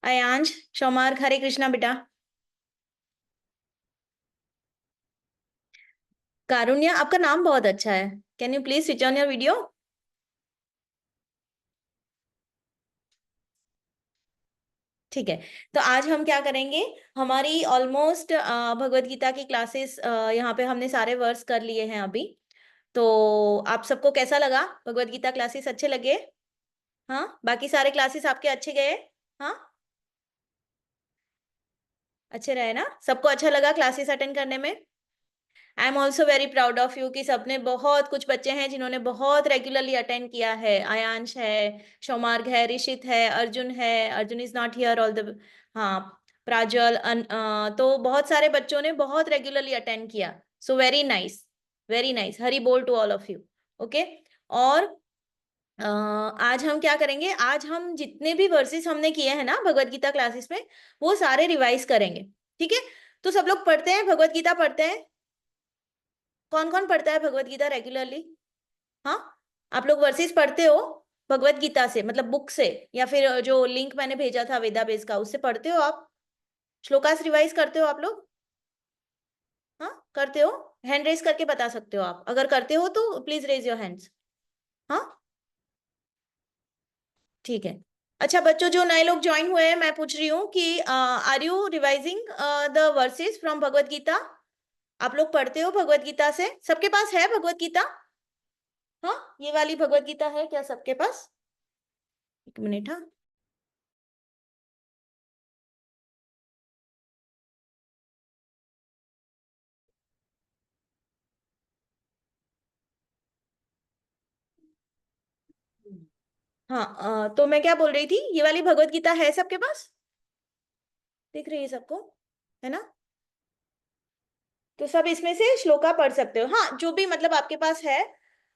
अयांश, शौमार्क, हरे कृष्णा बेटा। कारुण्या, आपका नाम बहुत अच्छा है। Can you please switch on your video? ठीक है। तो आज हम क्या करेंगे? हमारी ऑलमोस्ट भगवत गीता की क्लासेस यहाँ पे हमने सारे वर्स कर लिए हैं अभी। तो आप सबको कैसा लगा? भगवत गीता क्लासेस अच्छे लगे? हाँ, बाकी सारे क्लासेस आपके अच्छे गए? हाँ, अच्छे रहे ना? सबको अच्छा लगा क्लासेस अटेंड करने में? I am also very proud of you कि सबने, बहुत कुछ बच्चे हैं जिन्होंने बहुत रेगुलरली अटेंड किया है। आयांश है, शौमार्ग है, ऋषित है, अर्जुन है। Arjun is not here all the. हाँ, प्राजल तो बहुत सारे बच्चों ने बहुत रेगुलरली अटेंड किया। So very nice, very nice. Hari बोल to all of you. Okay. और आज हम क्या करेंगे? आज हम जितने भी वर्सेस हमने किए हैं ना भगवत गीता क्लासेस में, वो सारे रिवाइज करेंगे। ठीक है? तो सब लोग पढ़ते हैं, भगवत गीता पढ़ते हैं? कौन कौन पढ़ता है भगवत गीता रेगुलरली? हाँ, आप लोग वर्सेस पढ़ते हो भगवत गीता से, मतलब बुक से, या फिर जो लिंक मैंने भेजा था वेदाबेस का, उससे पढ़ते हो आप? श्लोकास रिवाइज करते हो आप लोग? हाँ, करते हो? हैंड रेज करके बता सकते हो आप, अगर करते हो तो प्लीज रेज योर हैंड्स। हाँ, ठीक है। अच्छा बच्चों, जो नए लोग ज्वाइन हुए हैं, मैं पूछ रही हूँ कि are you revising the verses from Bhagavad Gita? आप लोग पढ़ते हो भगवत गीता से? सबके पास है भगवत गीता? हाँ, ये वाली भगवत गीता है क्या सबके पास? एक मिनट। हाँ, हाँ, तो मैं क्या बोल रही थी, ये वाली भगवत गीता है सबके पास? दिख रही है सबको? है ना? तो सब इसमें से श्लोका पढ़ सकते हो। हाँ, जो भी मतलब आपके पास है,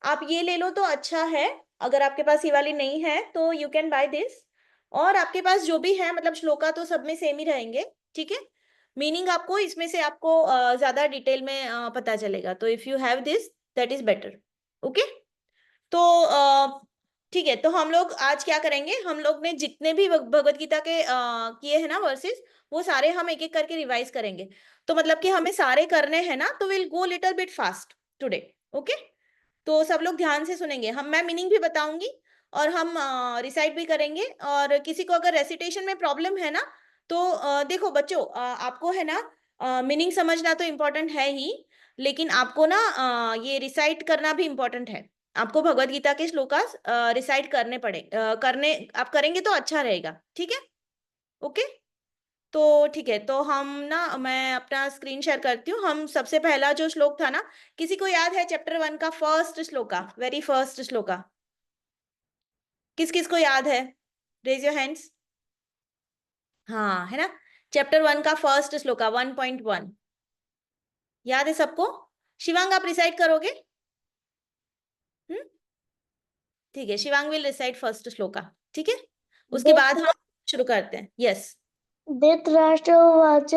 आप ये ले लो तो अच्छा है। अगर आपके पास ये वाली नहीं है तो यू कैन बाय दिस। और आपके पास जो भी है, मतलब श्लोका तो सब में सेम ही रहेंगे। ठीक है? मीनिंग आपको इसमें से आपको ज्यादा डिटेल में पता चलेगा। तो if you have this, that is better. Okay. तो ठीक है। तो हम लोग आज क्या करेंगे, हम लोग ने जितने भी भगवत गीता के किए हैं ना वर्सेस, वो सारे हम एक एक करके रिवाइज करेंगे। तो मतलब कि हमें सारे करने हैं ना, तो will go little bit fast today. Okay. तो सब लोग ध्यान से सुनेंगे। हम मैं मीनिंग भी बताऊंगी, और हम रिसाइट भी करेंगे। और किसी को अगर रेसिटेशन में प्रॉब्लम है ना, तो देखो बच्चों, आपको है ना, मीनिंग समझना तो इम्पोर्टेंट है ही, लेकिन आपको ना ये रिसाइट करना भी इम्पोर्टेंट है। आपको भगवत गीता के श्लोकास रिसाइट करने पड़े, करने आप करेंगे तो अच्छा रहेगा। ठीक है? ओके। तो ठीक है, तो हम ना, मैं अपना स्क्रीन शेयर करती हूँ। हम सबसे पहला जो श्लोक था ना, किसी को याद है चैप्टर 1 का first shloka, very first shloka? किस किस को याद है? Raise your hands. हाँ, है ना? चैप्टर 1 का फर्स्ट श्लोका 1.1 याद है सबको? शिवांग, आप रिसाइट करोगे? हम्म, ठीक है, Shivang will recite first shloka. ठीक है? उसके बाद हम शुरू करते हैं। यस। धृतराष्ट्र उवाच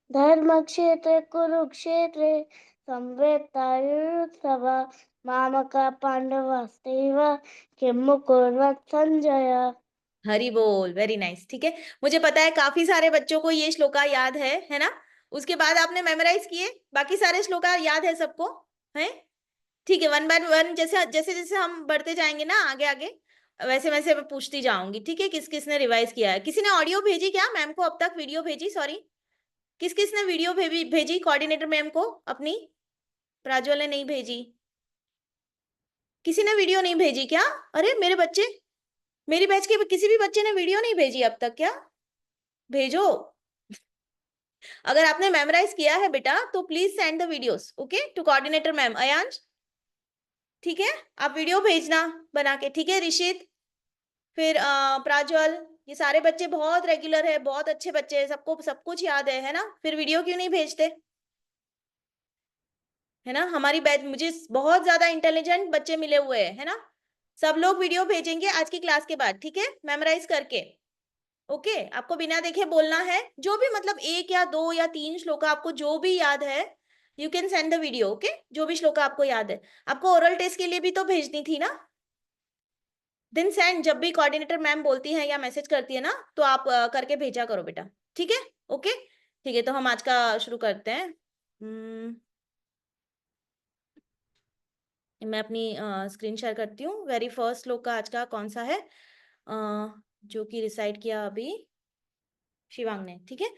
धर्मक्षेत्रे कुरुक्षेत्रे संवेत्तायुत्सवा मामका पांडवास्तेव किं कुर्वत् संजय। हरि बोल, वेरी नाइस। ठीक है, मुझे पता है काफी सारे बच्चों को ये श्लोका याद है ना? उसके बाद आपने मेमोराइज किए बाकी सारे श्लोका, याद है सबको? है? ठीक है, वन बाय वन, जैसे जैसे जैसे हम बढ़ते जाएंगे ना आगे आगे, वैसे वैसे मैं पूछती जाऊंगी। ठीक है? किस किस ने रिवाइज किया है? किसी ने ऑडियो भेजी क्या मैम को अब तक? वीडियो भेजी, सॉरी। किस किस ने वीडियो भेजी कोऑर्डिनेटर मैम को अपनी? प्राज्वल ने नहीं भेजी? किसी ने वीडियो नहीं भेजी क्या? अरे मेरे बच्चे, मेरी बैच के किसी भी बच्चे ने वीडियो नहीं भेजी अब तक क्या? भेजो। अगर आपने मेमोराइज किया है बेटा, तो please send the videos, okay, to coordinator ma'am Ayansh. ठीक है? आप वीडियो भेजना बना के। ठीक है ऋषित, फिर प्राज्वल, ये सारे बच्चे बहुत रेगुलर है, बहुत अच्छे बच्चे हैं, सबको सब कुछ याद है ना? फिर वीडियो क्यों नहीं भेजते? है ना? हमारी बैच, मुझे बहुत ज्यादा इंटेलिजेंट बच्चे मिले हुए हैं, है ना? सब लोग वीडियो भेजेंगे आज की क्लास के बाद। ठीक है? मेमोराइज करके। ओके, आपको बिना देखे बोलना है। जो भी मतलब एक या दो या तीन श्लोका आपको जो भी याद है, you can send the video. Okay, जो भी श्लोका आपको याद है। आपको ओरल टेस्ट के लिए भी तो भेजनी थी ना? देन सेंड, जब भी कोऑर्डिनेटर मैम बोलती है या मैसेज करती है ना, तो आप करके भेजा करो बेटा, ठीक है? ओके, ठीक है, तो हम आज का शुरू करते हैं। मैं अपनी स्क्रीन शेयर करती हूँ। वेरी फर्स्ट श्लोक का आज का कौन सा है, जो कि रिसाइट किया अभी शिवांग ने, ठीक है?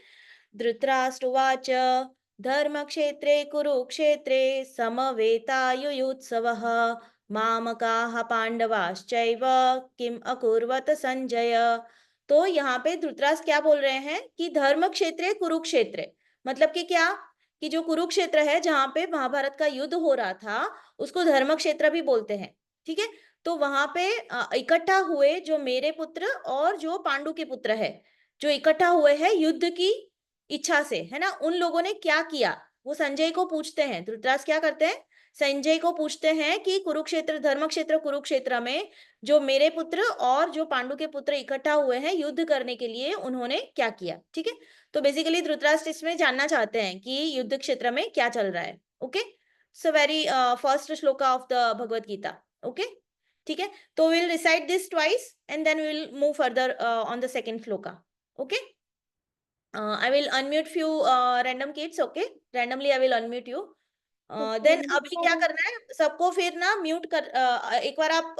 धृतराष्ट्रवाच धर्मक्षेत्रे कुरुक्षेत्रे समवेतायुयुत्सवः मामकाः पांडवाश्चैव किम अकुर्वत संजय। तो यहाँ पे धृतराष्ट्र क्या बोल रहे हैं कि धर्म क्षेत्रे कुरुक्षेत्रे, मतलब कि क्या, कि जो कुरुक्षेत्र है जहाँ पे महाभारत का युद्ध हो रहा था, उसको धर्म क्षेत्र भी बोलते हैं, ठीक है? तो वहां पे इकट्ठा हुए जो मेरे पुत्र और जो पांडु के पुत्र है, जो इकट्ठा हुए हैं युद्ध की इच्छा से, है ना, उन लोगों ने क्या किया, वो संजय को पूछते हैं। धृतराष्ट्र क्या करते हैं, संजय को पूछते हैं कि कुरुक्षेत्र, धर्म क्षेत्र कुरुक्षेत्र में जो मेरे पुत्र और जो पांडु के पुत्र इकट्ठा हुए हैं युद्ध करने के लिए, उन्होंने क्या किया, ठीक है? तो बेसिकली धृतराष्ट्र इसमें जानना चाहते हैं कि युद्ध क्षेत्र में क्या चल रहा है। Okay, so very first shlok of the Bhagavad Gita. Okay, ठीक है, तो will recite this twice and then will move further on the second shloka. Okay, I will unmute few random kids, okay? Randomly I will unmute you. Then अभी क्या करना है सबको, फिर ना म्यूट कर, एक बार आप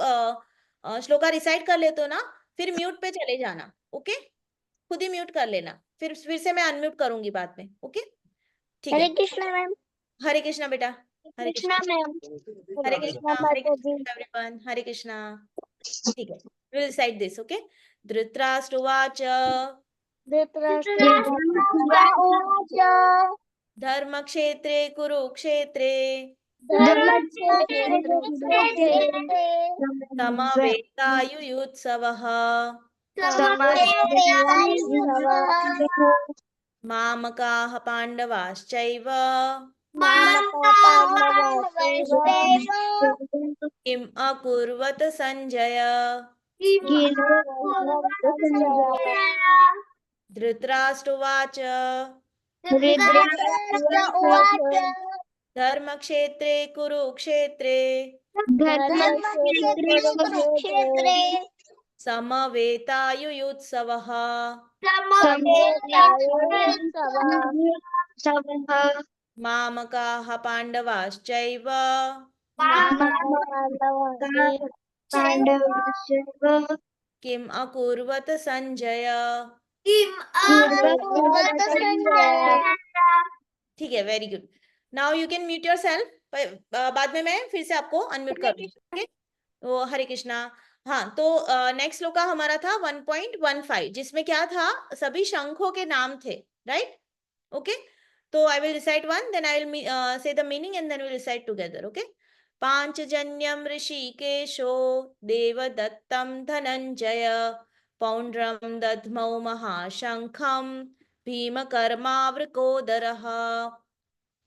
श्लोका रिसाइट कर लेते हो ना, फिर म्यूट पे चले जाना, ओके? खुद ही म्यूट कर लेना, फिर से मैं अनम्यूट करूंगी बाद में, ओके? ठीक हरे है, कृष्णा मैम। हरे कृष्णा बेटा, हरे कृष्णा कृष्णा, मैम। हरे हरे कृष्णा कृष्णा, हरे माता जी। कृष्णा एवरीवन, हरे कृष्णा। ठीक है, विल रिसाइट दिस, ओके? धृतराष्ट्रवाच धृतराष्ट्रवाच धर्मक्षेत्रे कुरुक्षेत्रे धर्मक्षेत्रे कुरुक्षेत्रे समवेतायुयुत्सवः समवेतायुत्सवः मामकाः पाण्डवाश्चैव मामका पाण्डवाश्चैव किम् अकुर्वत संजय। किम अकुर्वत संजय। धृतराष्ट्रवाच धृतराष्ट्र उवाच धर्मक्षेत्रे कुरुक्षेत्रे धर्मक्षेत्रे कुरुक्षेत्रे समवेतायुयुत्सवः समवेतायुत्सवः मामकाः पाण्डवाश्चैव मामका पाण्डवाश्चैव किम् अकुर्वत संजय। किम अकुर्वत संजय। ठीक है, very good. Now you can mute your self, बाद में मैं फिर से आपको अनम्यूट करूंगी, ओके? वो हरे कृष्णा। हाँ, तो नेक्स्ट श्लोका हमारा था 1.15, जिसमें क्या था, सभी शंखों के नाम थे, राइट? ओके, तो I will recite one, then I will say the meaning and then will recite together, okay? पांचजन्यम ऋषिकेशो देवदत्तं धनंजय पौंड्रम दध्मौ महाशंखं भीमकर्मावृकोदरः।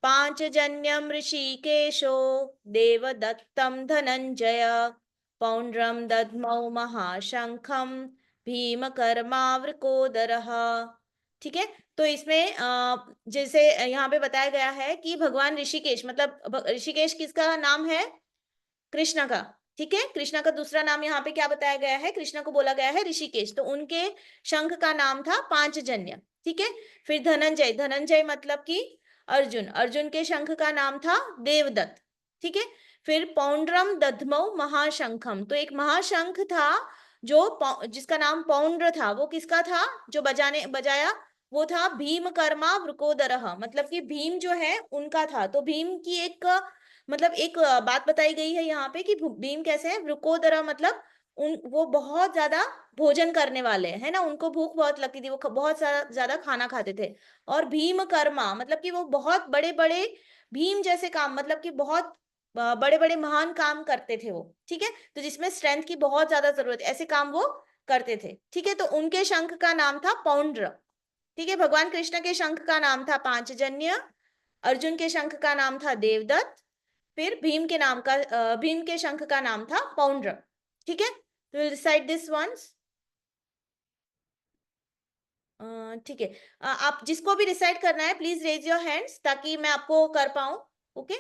पांचजन्यम ऋषिकेशो देवदत्तं धनंजय पौंड्रम दध्मौ महाशंखं भीमकर्मावृकोदरः। ठीक है, तो इसमें जैसे यहाँ पे बताया गया है कि भगवान ऋषिकेश, मतलब ऋषिकेश किसका नाम है, कृष्ण का, ठीक है? कृष्ण का दूसरा नाम यहाँ पे क्या बताया गया है, कृष्ण को बोला गया है ऋषिकेश। तो उनके शंख का नाम था पांचजन्य, ठीक है? फिर धनंजय, धनंजय मतलब कि अर्जुन, अर्जुन के शंख का नाम था देवदत्त, ठीक है? फिर पौंड्रम दध्मौ महाशंखम, तो एक महाशंख था जो जिसका नाम पौंड्र था, वो किसका था, जो बजाया वो था भीमकर्मा वृकोदरः, मतलब कि भीम जो है उनका था। तो भीम की एक मतलब एक बात बताई गई है यहाँ पे कि भीम कैसे है, वृकोदरा मतलब वो बहुत ज्यादा भोजन करने वाले हैं, है ना, उनको भूख बहुत लगती थी, वो बहुत ज्यादा खाना खाते थे। और भीम कर्मा मतलब कि वो बहुत बड़े बड़े भीम जैसे काम, मतलब कि बहुत बड़े बड़े महान काम करते थे वो, ठीक है? तो जिसमें स्ट्रेंथ की बहुत ज्यादा जरूरत है, ऐसे काम वो करते थे, ठीक है? तो उनके शंख का नाम था पौंड्र, ठीक है? भगवान कृष्ण के शंख का नाम था पांचजन्य, अर्जुन के शंख का नाम था देवदत्त, फिर भीम के शंख का नाम था पौंड्र, ठीक है? तो विल रिसाइट दिस वंस, ठीक है? आप जिसको भी रिसाइट करना है प्लीज रेज योर हैंड्स ताकि मैं आपको कर पाऊं, okay?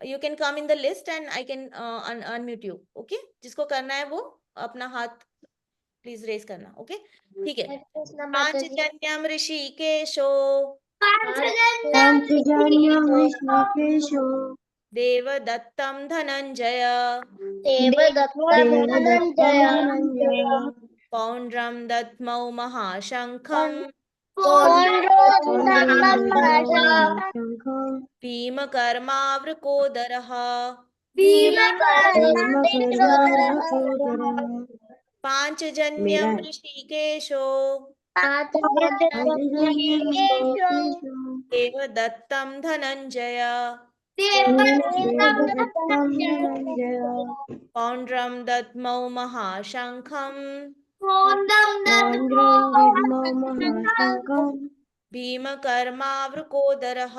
You can come in the list and I can unmute you, okay? जिसको करना है वो अपना हाथ प्लीज रेज करना। ओके, ठीक है। हरे कृष्णा माता जी। पांचजन्यम ऋषिकेशो पांचजन्यम ऋषिकेशो देवदत्तं धनंजय देवदत्तं देवदत्तं धनञ्जय धनञ्जय पौंड्रं दद्मौ महाशंखं पौण्ड्रं पौण्ड्रं दद्मौ शङ्खं भीमकर्मावृकोदरः भीमकर्मावृकोदरः पांचजन्यम मेरा ऋषिकेशो पाञ्चजन्यं ऋषिकेशो देवदत्तं धनंजय देवदत्तं धनञ्जय पौंड्रं दद्मौ महाशंखं पौण्ड्रं दद्मौ महाशङ्खं भीमकर्मावृकोदरः।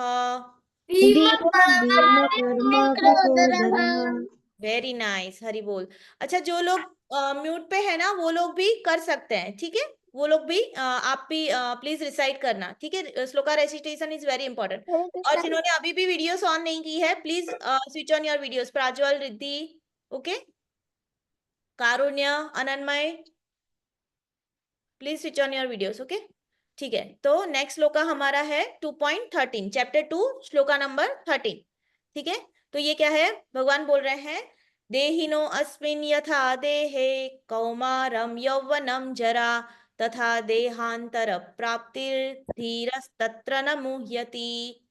भीमकर्मावृकोदरः। वेरी नाइस, हरि बोल। अच्छा, जो लोग म्यूट पे है ना वो लोग भी कर सकते हैं, ठीक है। वो लोग भी आप भी प्लीज रिसाइट करना, ठीक है। Shloka recitation is very important. और जिन्होंने अभी भी वीडियोस ऑन नहीं की है, please switch on your videos. Prajwal, Riddhi, okay, Karunya, Ananmay, please switch on your videos, okay. ठीक है, तो नेक्स्ट श्लोका हमारा है 2.13, चैप्टर 2, श्लोका नंबर 13। ठीक है, तो ये क्या है, भगवान बोल रहे हैं, देहिनो अस्मिन् यथा देहे कौमारम यौवनम जरा तथा देहांतर प्राप्तिर्धीरस्तत्र न मुह्यति।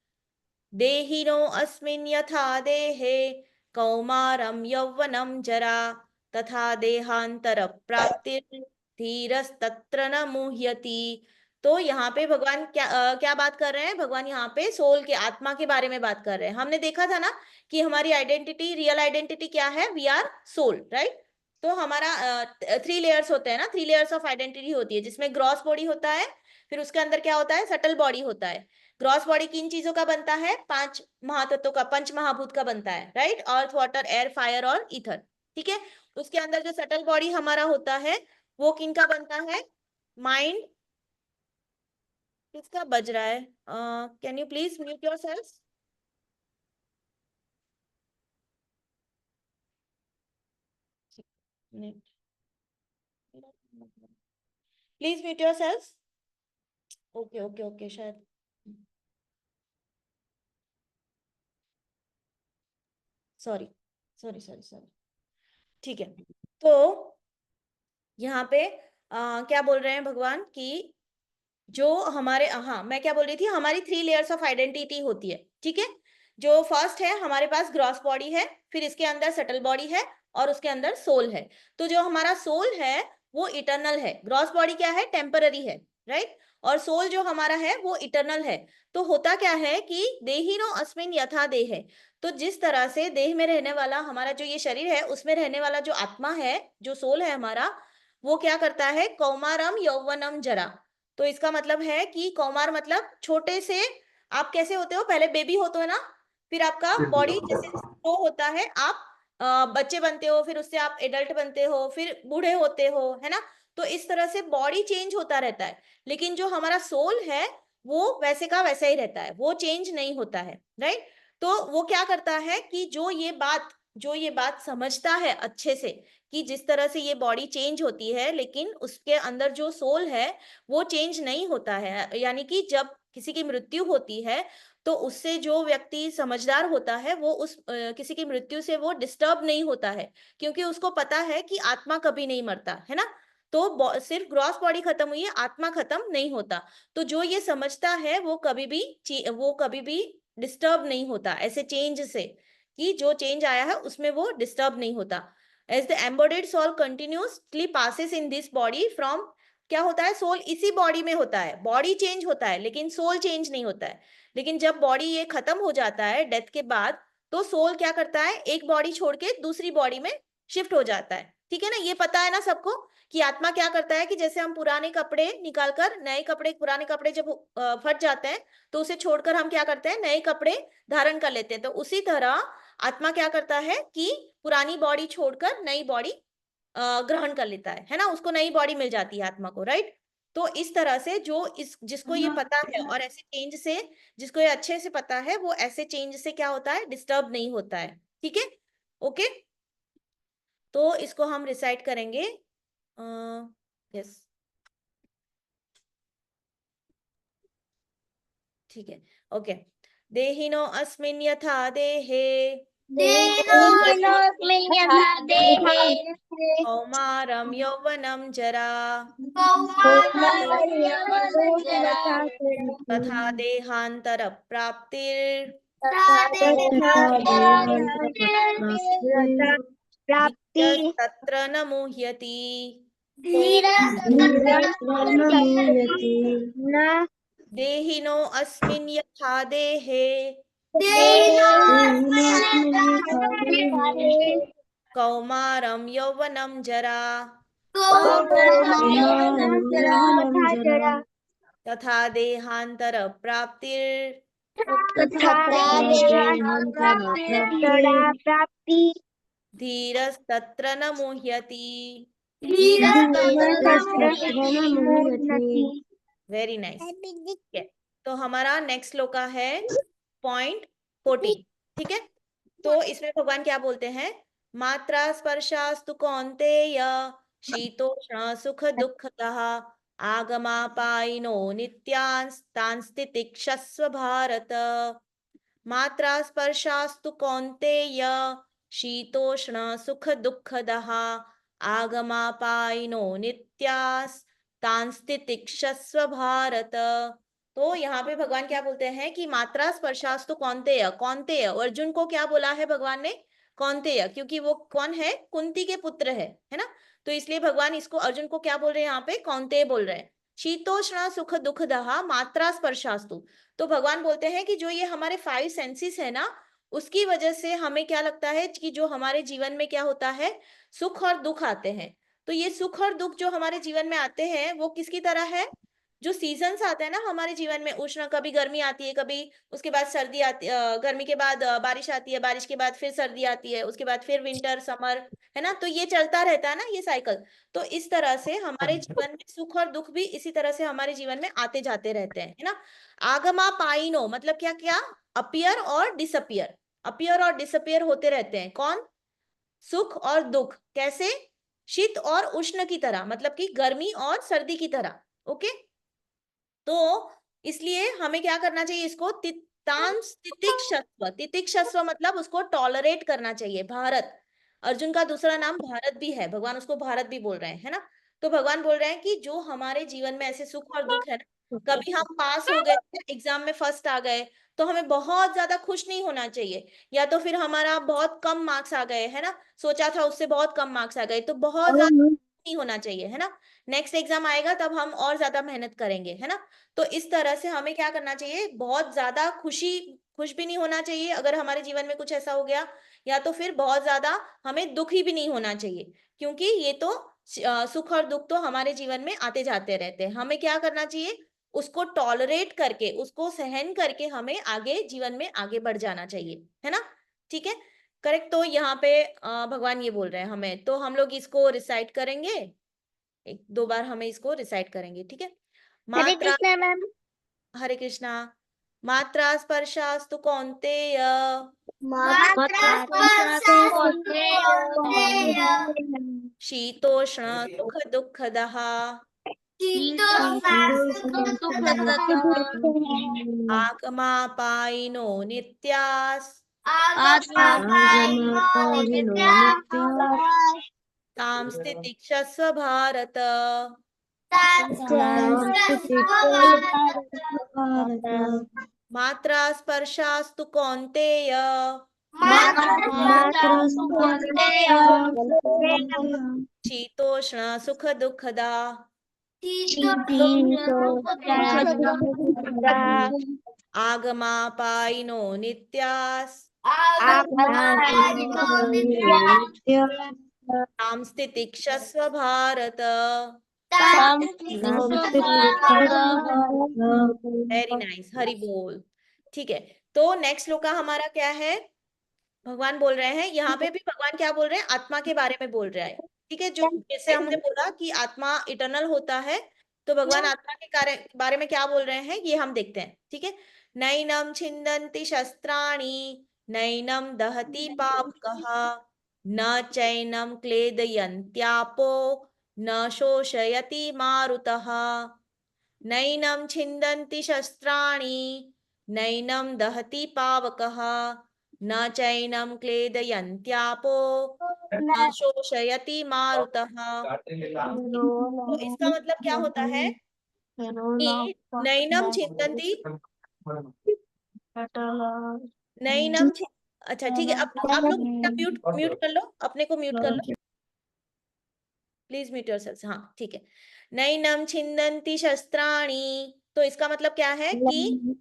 देहिनो अस्मिन् यथा देहे कौमारम यौवनम जरा तथा देहांतर प्राप्तिर्धीरस्तत्र न मुह्यति। तो यहाँ पे भगवान क्या बात कर रहे हैं, भगवान यहाँ पे सोल के, आत्मा के बारे में बात कर रहे हैं। हमने देखा था ना कि हमारी आइडेंटिटी, रियल आइडेंटिटी क्या है, वी आर सोल, राइट। तो हमारा 3 लेयर्स होते हैं ना, 3 लेयर्स ऑफ आइडेंटिटी होती है, जिसमें ग्रॉस बॉडी होता है, फिर उसके अंदर क्या होता है, सटल बॉडी होता है। ग्रॉस बॉडी किन चीजों का बनता है, 5 महातत्वों का, पंच महाभूत का बनता है, राइट। अर्थ, वाटर, एयर, फायर और ईथर, ठीक है। उसके अंदर जो सटल बॉडी हमारा होता है वो किनका बनता है, माइंड, किसका बज रहा है, can you please mute your self. Please mute your self. Okay okay okay, शायद सॉरी सॉरी सॉरी सॉरी, ठीक है। तो यहाँ पे क्या बोल रहे हैं भगवान कि जो हमारे, हाँ मैं क्या बोल रही थी, हमारी 3 लेयर्स ऑफ आइडेंटिटी होती है, ठीक है। जो फर्स्ट है, हमारे पास ग्रॉस बॉडी है, फिर इसके अंदर सटल बॉडी है और उसके अंदर सोल है। तो जो हमारा सोल है वो इटर्नल है, ग्रॉस बॉडी क्या है, टेम्पररी है, राइट। और सोल जो हमारा है वो इटर्नल है। तो होता क्या है कि देहिनो अस्मिन यथा देह है, तो जिस तरह से देह में रहने वाला हमारा जो ये शरीर है, उसमें रहने वाला जो आत्मा है, जो सोल है हमारा, वो क्या करता है, कौमारम यौवनम जरा। तो इसका मतलब है कि कौमार मतलब छोटे से, आप कैसे होते हो, पहले बेबी होते हो ना, फिर आपका बॉडी जैसे ग्रो होता है, आप बच्चे बनते हो, फिर उससे आप एडल्ट बनते हो, फिर बूढ़े होते हो, है ना। तो इस तरह से बॉडी चेंज होता रहता है, लेकिन जो हमारा सोल है वो वैसे का वैसा ही रहता है, वो चेंज नहीं होता है, राइट। तो वो क्या करता है कि जो ये बात समझता है अच्छे से, कि जिस तरह से ये बॉडी चेंज होती है, लेकिन उसके अंदर जो सोल है वो चेंज नहीं होता है। यानी कि जब किसी की मृत्यु होती है तो उससे जो व्यक्ति समझदार होता है वो उस किसी की मृत्यु से वो डिस्टर्ब नहीं होता है, क्योंकि उसको पता है कि आत्मा कभी नहीं मरता है ना। तो सिर्फ ग्रॉस बॉडी खत्म हुई है, आत्मा खत्म नहीं होता। तो जो ये समझता है वो कभी भी डिस्टर्ब नहीं होता ऐसे चेंज से, कि जो चेंज आया है उसमें वो डिस्टर्ब नहीं होता। As the embodied soul continuously passes in this body from, क्या होता है, सोल इसी बॉडी में होता है, बॉडी चेंज होता है लेकिन सोल चेंज नहीं होता है। लेकिन जब बॉडी ये खत्म हो जाता है डेथ के बाद, तो सोल क्या करता है, एक बॉडी छोड़ के दूसरी बॉडी में शिफ्ट हो जाता है, ठीक है ना। ये पता है ना सबको कि आत्मा क्या करता है, कि जैसे हम पुराने कपड़े निकालकर नए कपड़े, पुराने कपड़े जब फट जाते हैं तो उसे छोड़कर हम क्या करते हैं, नए कपड़े धारण कर लेते हैं। तो उसी तरह आत्मा क्या करता है कि पुरानी बॉडी छोड़कर नई बॉडी ग्रहण कर लेता है ना, उसको नई बॉडी मिल जाती है आत्मा को, राइट। तो इस तरह से जो इस जिसको ये पता है, और ऐसे चेंज से, जिसको ये अच्छे से पता है, वो ऐसे चेंज से क्या होता है, डिस्टर्ब नहीं होता है, ठीक है, ओके। तो इसको हम रिसाइट करेंगे। यस, ठीक है, ओके। देहिनो अस्मिन् यथा देहे कौमारं यौवनं जरा तथा देहांतर प्राप्तिर प्राप्ति तत्र न मुह्यति। धीरस्वर्णमुह्यति न देहिनो अस्मिन् यथा देहे देहिनोऽस्मिन् यथा देहे कौमारं यौवनं जरा कौमारं यौवनं जरा तथा देहांतर प्राप्तिर तथा प्राप्ति धीरस्तत्र न मुह्यति। धीरस्वर्णमुह्यति। Very nice. ठीक है, तो हमारा नेक्स्ट श्लोका है पॉइंट 14। ठीक है, तो इसमें भगवान क्या बोलते हैं? मात्रा स्पर्शास्तु कौन्तेय शीतोष्ण सुख दुःखतः आगमापायिनो नित्यांस्तांस्तितिक्षस्व भारत। मात्रा स्पर्शास्तु कौन्तेय शीतोष्ण सुख दुःखदः आगमापायिनो नित्यास्तांस्तितिक्षस्व भारत। तो यहाँ पे भगवान क्या बोलते हैं कि मात्रा स्पर्शास्तु कौन्तेय, कौन्तेय अर्जुन को क्या बोला है भगवान ने? कौन्तेय, क्योंकि वो कौन है? कुंती के पुत्र है ना? तो इसलिए भगवान इसको अर्जुन को क्या बोल रहे हैं? यहाँ पे कौन्तेय बोल रहे हैं। शीतोष्ण सुख दुःखदः मात्रा स्पर्शास्तु, तो भगवान बोलते हैं कि जो ये हमारे 5 सेंसेस है ना, उसकी वजह से हमें क्या लगता है कि जो हमारे जीवन में क्या होता है, सुख और दुख आते हैं। तो ये सुख और दुख जो हमारे जीवन में आते हैं वो किसकी तरह है? जो सीजन्स आते हैं ना हमारे जीवन में, उष्ण, कभी गर्मी आती है, कभी उसके बाद सर्दी आती, गर्मी के बाद बारिश आती है, बारिश के बाद फिर सर्दी आती है, उसके बाद फिर विंटर समर, है ना? तो ये चलता रहता है ना, ये साइकिल। तो इस तरह से हमारे जीवन में सुख और दुख भी इसी तरह से हमारे जीवन में आते जाते रहते हैं, है ना? आगमा पाइनो मतलब क्या क्या? अपीयर और डिसअपियर, अपीयर और डिसअपियर होते रहते हैं। कौन? सुख और दुख। कैसे? शीत और उष्ण की तरह, मतलब कि गर्मी और सर्दी की तरह। ओके, तो इसलिए हमें क्या करना चाहिए? इसको तितिक्षस्व, तितिक्षस्व मतलब उसको टॉलरेट करना चाहिए। भारत, अर्जुन का दूसरा नाम भारत भी है, भगवान उसको भारत भी बोल रहे हैं, है ना? तो भगवान बोल रहे हैं कि जो हमारे जीवन में ऐसे सुख और दुख है ना, कभी हम पास हो गए, एग्जाम में फर्स्ट आ गए, तो हमें बहुत ज्यादा खुश नहीं होना चाहिए। या तो फिर हमारा बहुत कम मार्क्स आ गए, है ना, सोचा था उससे बहुत कम मार्क्स आ गए, तो बहुत ज्यादा नहीं होना चाहिए, है ना? नेक्स्ट एग्जाम आएगा तब हम और ज्यादा मेहनत करेंगे, है ना? तो इस तरह से हमें क्या करना चाहिए? बहुत ज्यादा खुश भी नहीं होना चाहिए अगर हमारे जीवन में कुछ ऐसा हो गया, या तो फिर बहुत ज्यादा हमें दुखी भी नहीं होना चाहिए, क्योंकि ये तो सुख और दुख तो हमारे जीवन में आते जाते रहते हैं। हमें क्या करना चाहिए? उसको टॉलरेट करके, उसको सहन करके हमें आगे जीवन में आगे बढ़ जाना चाहिए, है ना? ठीक है, करेक्ट। तो यहाँ पे भगवान ये बोल रहे हैं हमें, तो हम लोग इसको रिसाइट करेंगे, एक दो बार हमें इसको रिसाइट करेंगे। ठीक है, हरे मात्रा, कृष्णा मैम। हरे कृष्णा। मात्रा स्पर्शास्तु कौन्तेय शीतोष्ण सुख दुःखदः आगमापायिनो नित्यास् आगमापायिनो नित्यात् तां स्थितिक्षस्व भारत। भारत। मात्रा स्पर्शास्तु कौन्तेय शीतोष्ण सुख दुःखदा आगमापायिनो नित्यास् तां स्थितिक्षस्व भारत। वेरी नाइस, हरि बोल। ठीक है, तो नेक्स्ट श्लोका हमारा क्या है? भगवान बोल रहे हैं, यहाँ पे भी भगवान क्या बोल रहे हैं? आत्मा के बारे में बोल रहा है। ठीक है, जो जैसे हमने बोला कि आत्मा इटर्नल होता है, तो भगवान आत्मा के बारे में क्या बोल रहे हैं ये हम देखते हैं। ठीक है, नैनम छिन्दन्ति शस्त्राणि नैनम दहति पावकः न चैनं क्लेदयन्त्यापो न शोषयति मारुतः नैनं छिन्दन्ति शस्त्राणि नैनं दहति पावकः न चैनं क्लेदयन्त्यापो न शोषयति मारुतः। तो इसका मतलब क्या होता है कि नैनम छिन्दन्ति नैनम छि- अच्छा ठीक है, आप लोग म्यूट म्यूट कर लो, अपने को म्यूट कर लो, प्लीज म्यूट योरसेल्फ। हाँ ठीक है। नैनम छिन्दन्ति शस्त्राणि, तो इसका मतलब क्या है कि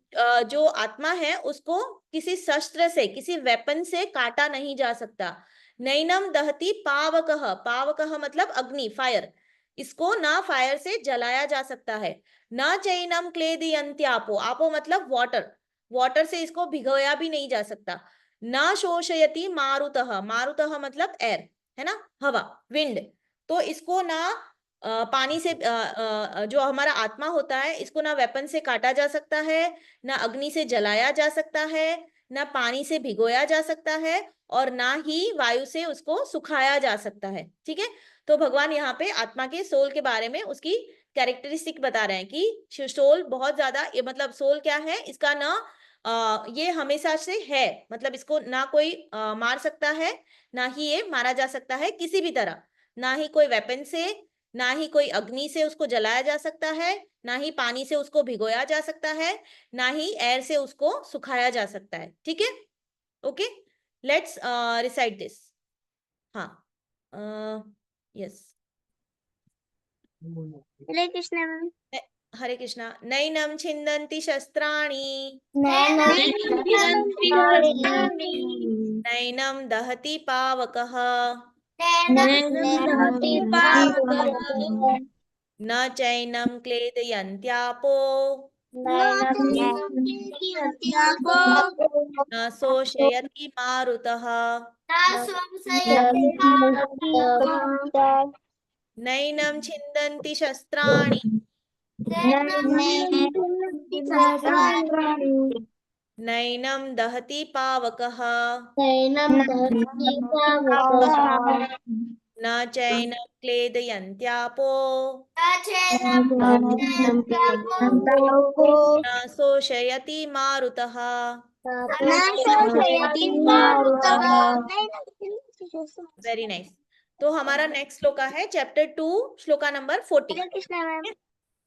जो आत्मा है उसको किसी शस्त्र से, किसी वेपन से काटा नहीं जा सकता। नैनम दहति पावकः, पावकः मतलब अग्नि, फायर, इसको ना फायर से जलाया जा सकता है। न चैनम क्लेदयन्त्यापो, आपो मतलब वाटर, वाटर से इसको भिगोया भी नहीं जा सकता। न शोषयति मारुतः, मारुतः मतलब एयर, है ना, हवा, विंड, तो इसको ना पानी से जो हमारा आत्मा होता है इसको ना वेपन से काटा जा सकता है, ना अग्नि से जलाया जा सकता है, ना पानी से भिगोया जा सकता है, और ना ही वायु से उसको सुखाया जा सकता है। ठीक है, तो भगवान यहाँ पे आत्मा के सोल के बारे में उसकी कैरेक्टरिस्टिक बता रहे हैं कि सोल बहुत ज्यादा, ये मतलब सोल क्या है, इसका ना ये हमेशा से है, मतलब इसको ना कोई मार सकता है, ना ही ये मारा जा सकता है किसी भी तरह, ना ही कोई वेपन से, ना ही कोई अग्नि से उसको जलाया जा सकता है, ना ही पानी से उसको भिगोया जा सकता है, ना ही एयर से उसको सुखाया जा सकता है। ठीक है, ओके, लेट्स रिसाइट दिस। हाँ, यस, हरे कृष्णा मैम। हरे कृष्णा। नैनम छिन्दन्ति शस्त्राणि नैनम दहति पावकः न चैनम क्लेदयन्त्यापो न शोषयति मारुतः नैनं छिन्दन्ति शस्त्राणि नैनं दहति पावकः न चैनं क्लेदयन्त्यापो न शोषयति मारुतः। Very nice. तो हमारा नेक्स्ट श्लोका है चैप्टर 2, श्लोका नंबर 40। हरे कृष्णा मैम।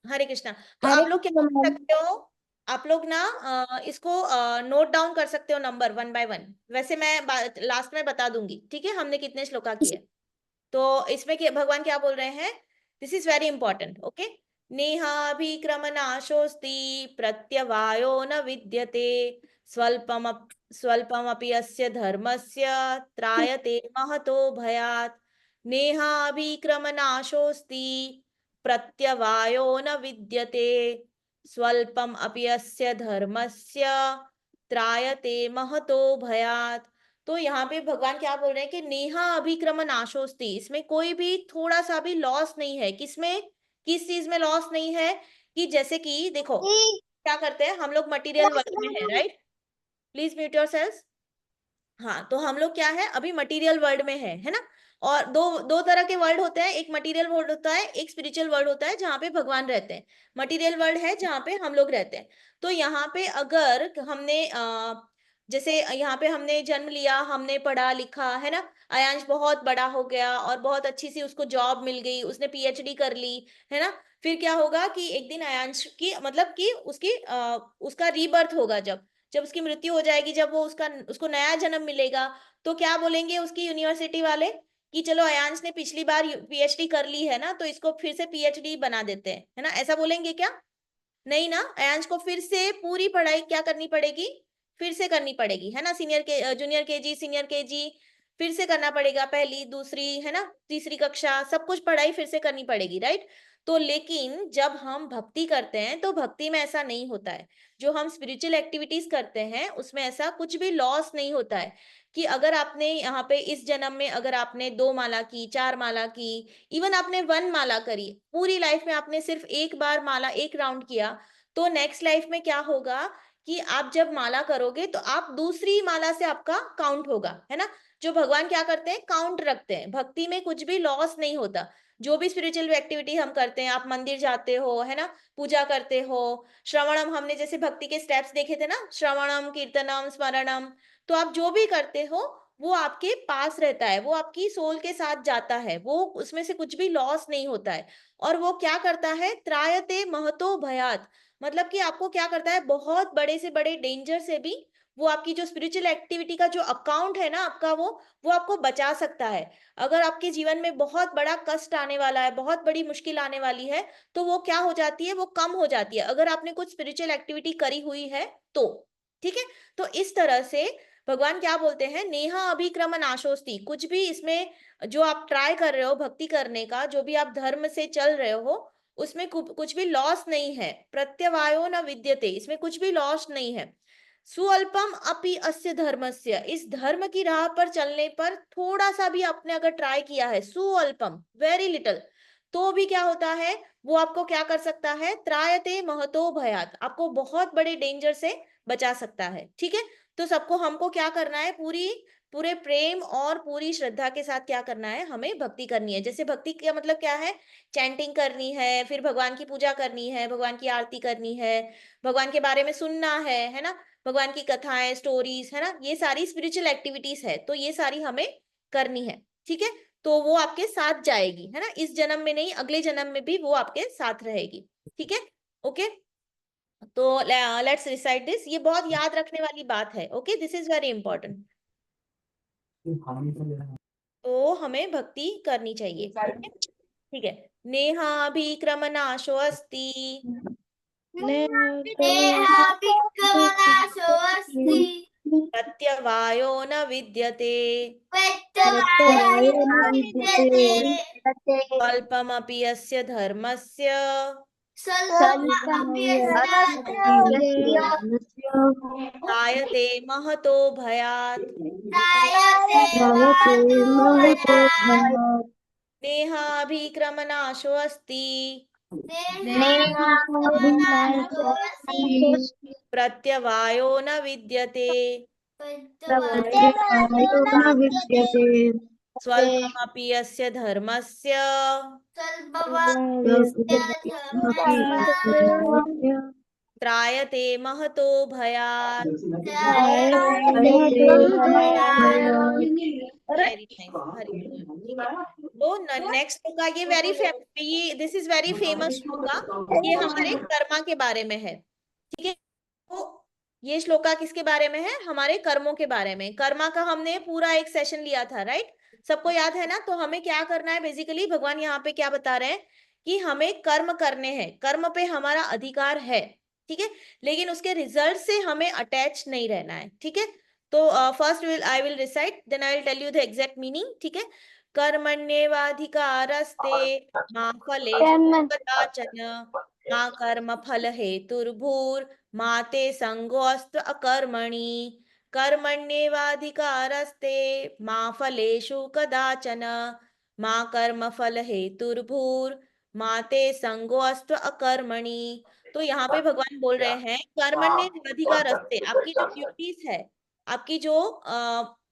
हरे कृष्णा। तो आप लोग क्या कर सकते हो, आप लोग ना इसको नोट डाउन कर सकते हो नंबर 1 बाय 1, वैसे मैं लास्ट में बता दूंगी, ठीक है, हमने कितने श्लोका किए। तो इसमें भगवान क्या बोल रहे हैं, this is very important, okay. नेहाभिक्रमनाशोऽस्ति प्रत्यवायो न विद्यते स्वल्पमपि अस्य धर्मस्य त्रायते महतो भयात्। नेहाभिक्रमनाशोऽस्ति प्रत्यवायो न विद्यते स्वल्पम अपि अस्य धर्मस्य त्रायते महतो भयात्। तो यहाँ पे भगवान क्या बोल रहे हैं कि नेहा अभिक्रमण नाशोस्ति, इसमें कोई भी थोड़ा सा भी लॉस नहीं है। किसमें, किस चीज में लॉस नहीं है, कि जैसे कि देखो क्या करते हैं हम लोग, मटेरियल वर्ल्ड में है, राइट, प्लीज म्यूट योरसेल्फ। हाँ, तो हम लोग क्या है अभी मटेरियल वर्ल्ड में है ना। और दो दो तरह के वर्ल्ड होते हैं, एक मटेरियल वर्ल्ड होता है, एक स्पिरिचुअल वर्ल्ड होता है जहाँ पे भगवान रहते हैं। मटेरियल वर्ल्ड है जहाँ पे हम लोग रहते हैं। तो यहाँ पे अगर हमने जैसे यहाँ पे हमने जन्म लिया, हमने पढ़ा लिखा, है ना, आयांश बहुत बड़ा हो गया और बहुत अच्छी सी उसको जॉब मिल गई, उसने पीएचडी कर ली, है ना। फिर क्या होगा कि एक दिन आयांश की मतलब कि उसकी उसका रीबर्थ होगा, जब जब उसकी मृत्यु हो जाएगी, जब वो उसको नया जन्म मिलेगा, तो क्या बोलेंगे उसकी यूनिवर्सिटी वाले कि चलो अयांश ने पिछली बार पीएचडी कर ली है ना, तो इसको फिर से पीएचडी बना देते हैं, है ना, ऐसा बोलेंगे क्या? नहीं ना, अयांश को फिर से पूरी पढ़ाई क्या करनी पड़ेगी, फिर से करनी पड़ेगी, है ना, जूनियर केजी, सीनियर केजी फिर से करना पड़ेगा, पहली दूसरी, है ना, तीसरी कक्षा, सब कुछ पढ़ाई फिर से करनी पड़ेगी, राइट। तो लेकिन जब हम भक्ति करते हैं तो भक्ति में ऐसा नहीं होता है। जो हम स्पिरिचुअल एक्टिविटीज करते हैं उसमें ऐसा कुछ भी लॉस नहीं होता है, कि अगर आपने यहाँ पे इस जन्म में अगर आपने 2 माला की, 4 माला की, इवन आपने 1 माला करी, पूरी लाइफ में आपने सिर्फ एक बार माला, एक राउंड किया, तो नेक्स्ट लाइफ में क्या होगा कि आप जब माला करोगे तो आप दूसरी माला से आपका काउंट होगा, है ना। जो भगवान क्या करते हैं, काउंट रखते हैं। भक्ति में कुछ भी लॉस नहीं होता। जो भी स्पिरिचुअल एक्टिविटी हम करते हैं, आप मंदिर जाते हो, है ना, पूजा करते हो, श्रवणम, हमने जैसे भक्ति के स्टेप्स देखे थे ना, श्रवणम, कीर्तनम, स्मरणम, तो आप जो भी करते हो वो आपके पास रहता है, वो आपकी सोल के साथ जाता है, वो उसमें से कुछ भी लॉस नहीं होता है। और वो क्या करता है, त्रायते महतो भयात, मतलब कि आपको क्या करता है, बहुत बड़े से बड़े डेंजर से भी वो आपकी जो स्पिरिचुअल एक्टिविटी का जो अकाउंट है ना आपका, वो आपको बचा सकता है। अगर आपके जीवन में बहुत बड़ा कष्ट आने वाला है, बहुत बड़ी मुश्किल आने वाली है, तो वो क्या हो जाती है, वो कम हो जाती है, अगर आपने कुछ स्पिरिचुअल एक्टिविटी करी हुई है तो। ठीक है। तो इस तरह से भगवान क्या बोलते हैं, नेहा अभिक्रम नाशोस्ति, कुछ भी इसमें जो आप ट्राई कर रहे हो भक्ति करने का, जो भी आप धर्म से चल रहे हो, उसमें कुछ भी लॉस नहीं है। प्रत्यवायो न विद्यते, इसमें कुछ भी लॉस नहीं है। सुअल्पम अपि अस्य धर्मस्य, इस धर्म की राह पर चलने पर थोड़ा सा भी आपने अगर ट्राई किया है, सुअल्पम, वेरी लिटिल, तो भी क्या होता है, वो आपको क्या कर सकता है, त्रायते महतो भयात, आपको बहुत बड़े डेंजर से बचा सकता है। ठीक है। तो सबको, हमको क्या करना है, पूरे प्रेम और पूरी श्रद्धा के साथ क्या करना है, हमें भक्ति करनी है। जैसे भक्ति का मतलब क्या है, चैंटिंग करनी है, फिर भगवान की पूजा करनी है, भगवान की आरती करनी है, भगवान के बारे में सुनना है ना, भगवान की कथाएं, स्टोरीज, है ना, ये सारी स्पिरिचुअल एक्टिविटीज है, तो ये सारी हमें करनी है। ठीक है। तो वो आपके साथ जाएगी, है ना, इस जन्म में नहीं, अगले जन्म में भी वो आपके साथ रहेगी। ठीक है। ओके। तो लेट्स रिसाइट दिस, ये बहुत याद रखने वाली बात है। Okay, this is very important. तो हमें भक्ति करनी चाहिए। ओके, ठीक है। नेहाभिक्रमनाशो अस्ति प्रत्यवायो न विद्यते स्वल्पमपि यस्य धर्मस्य जायते महतो भयात्। नेहाभिक्रमनाशो अस्ति प्रत्यवायो न विद्यते स्वल्पमपि यस्य धर्मस्य त्रायते महतो भयात्। वेरी नाइस, हरि बोल। ठीक है। तो नेक्स्ट श्लोका, ये this is very famous shloka, ये हमारे कर्मा के बारे में है। ठीक है। तो ये श्लोका किसके बारे में है, हमारे कर्मों के बारे में। कर्मा का हमने पूरा एक सेशन लिया था, राइट, सबको याद है ना। तो हमें क्या करना है, बेसिकली भगवान यहाँ पे क्या बता रहे हैं कि हमें कर्म करने हैं, कर्म पे हमारा अधिकार है। ठीक है। लेकिन उसके रिजल्ट से हमें अटैच नहीं रहना है। ठीक है। तो first I will recite, then I will tell you the exact meaning. ठीक है। कर्मण्येवाधिकारस्ते मा फलेषु कदाचन मा कर्म फल हेतुर्भूर्मा ते संगोऽस्त्व अकर्मणि। कर्मण्येवाधिकारस्ते मा फलेषु कदाचन मा कर्म फल हेतुर्भूर्मा ते संगोऽस्त्व अकर्मणि। तो यहाँ पे भगवान बोल रहे हैं, कर्मण्येवाधिकारस्ते, आपकी जो ड्यूटीज है, आपकी जो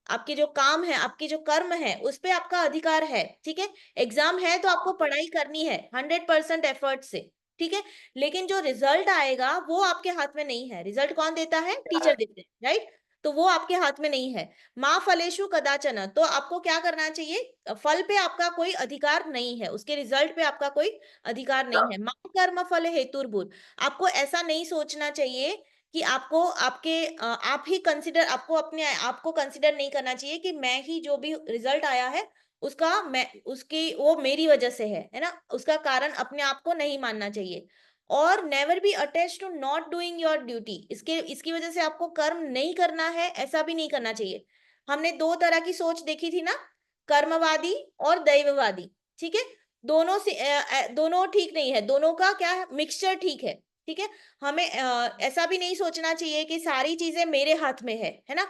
आपके जो काम है, आपके जो कर्म है, उस पे आपका अधिकार है। ठीक है। एग्जाम है तो आपको पढ़ाई करनी है 100% एफर्ट से। ठीक है। लेकिन जो रिजल्ट आएगा वो आपके हाथ में नहीं है। रिजल्ट कौन देता है, टीचर देते हैं, राइट। तो वो आपके हाथ में नहीं है। माँ फलेशु कदाचन, तो आपको क्या करना चाहिए, फल पे आपका कोई अधिकार नहीं है, उसके रिजल्ट पे आपका कोई अधिकार नहीं है। माँ कर्म फल हेतुर्भूत, आपको ऐसा नहीं सोचना चाहिए कि आपको आप ही कंसिडर, आपको अपने आपको कंसिडर नहीं करना चाहिए कि मैं ही, जो भी रिजल्ट आया है उसका, मैं उसकी, वो मेरी वजह से है ना, उसका कारण अपने आप को नहीं मानना चाहिए। और never be attach to not doing your duty, इसकी वजह से आपको कर्म नहीं करना है, ऐसा भी नहीं करना चाहिए। हमने दो तरह की सोच देखी थी ना, कर्मवादी और दैववादी। ठीक है। दोनों ठीक नहीं है, दोनों का क्या है, मिक्सचर ठीक है। ठीक है। हमें ऐसा भी नहीं सोचना चाहिए कि सारी चीजें मेरे हाथ में है ना,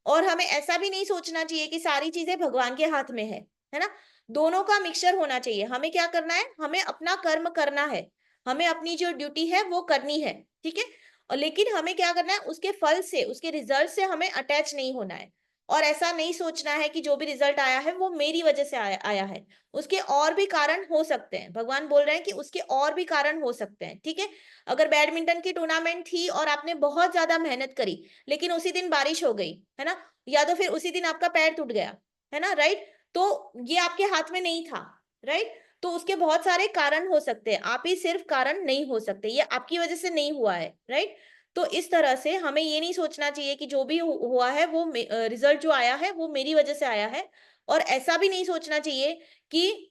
और हमें ऐसा भी नहीं सोचना चाहिए कि सारी चीजें भगवान के हाथ में है ना। दोनों का मिक्सचर होना चाहिए। हमें क्या करना है, हमें अपना कर्म करना है, हमें अपनी जो ड्यूटी है वो करनी है। ठीक है। और लेकिन हमें क्या करना है, उसके फल से, उसके रिजल्ट से हमें अटैच नहीं होना है, और ऐसा नहीं सोचना है कि जो भी रिजल्ट आया है वो मेरी वजह से आया है। उसके और भी कारण हो सकते हैं, भगवान बोल रहे हैं कि उसके और भी कारण हो सकते हैं, ठीक है। अगर बैडमिंटन की टूर्नामेंट थी और आपने बहुत ज्यादा मेहनत करी, लेकिन उसी दिन बारिश हो गई, है ना, या तो फिर उसी दिन आपका पैर टूट गया, है ना, राइट, तो ये आपके हाथ में नहीं था, राइट। तो उसके बहुत सारे कारण हो सकते हैं, आप ही सिर्फ कारण नहीं हो सकते, ये आपकी वजह से नहीं हुआ है, राइट। तो इस तरह से हमें ये नहीं सोचना चाहिए कि जो भी हुआ है वो रिजल्ट जो आया है वो मेरी वजह से आया है, और ऐसा भी नहीं सोचना चाहिए कि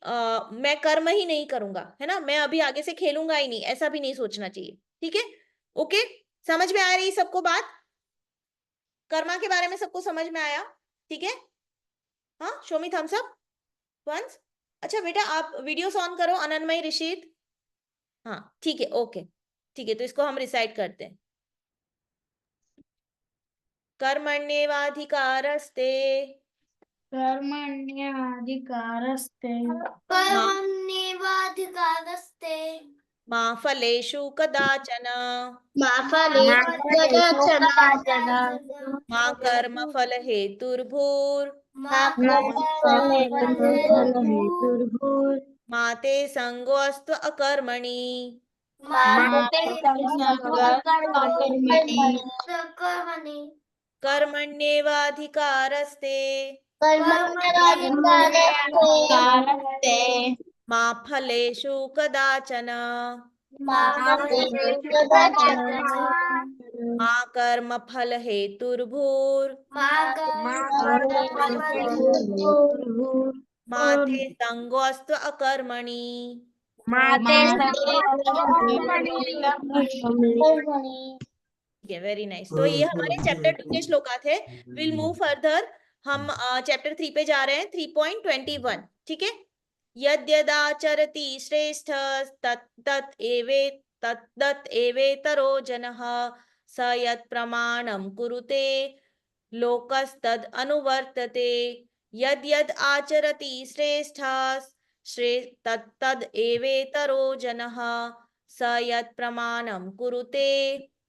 मैं कर्म ही नहीं करूंगा, है ना, मैं अभी आगे से खेलूंगा ही नहीं, ऐसा भी नहीं सोचना चाहिए, ठीक है। ओके, समझ में आ रही सबको बात? कर्मा के बारे में सबको समझ में आया? ठीक है, हाँ, show me thumbs up once. अच्छा बेटा, आप वीडियोस ऑन करो, अनन्मयी, ऋषित। हाँ ठीक है, ओके, ठीक है, तो इसको हम रिसाइट करते हैं। कर्मण्येवाधिकारस्ते कर्मण्येवाधिकारस्ते कर्मण्येवाधिकारस्ते मा फलेषु कदाचन मा फलेषु कदाचन मा कर्म फल हेतुर्भूर् मा कर्मफलहेतुर्भूः मा ते संगोऽस्तु अकर्मणि। मा ते कर्मणि कर्मण्येवाधिकारस्ते कर्मण्येवाधिकारस्ते मा फलेषु कदाचन मा फलेषु कदाचन मा कर्म फल हेतुर्भूर् मा कर्मफलहेतुर्भूः मा ते संगोऽस्तु अकर्मणि। मा ते कर्मणि ठीक है, वेरी नाइस। तो ये हमारे चैप्टर 2 के श्लोका थे। विल मूव फर्दर, हम चैप्टर 3 पे जा रहे हैं, 3.21, ठीक है। यद्यदाचरति श्रेष्ठ तत् एवेतरो जनः स यत् प्रमाणं कुरुते लोकस्तद् अनुवर्तते। यद्यद् आचरति तत्तद् एवेतरो जनः स यत् प्रमाणं कुरुते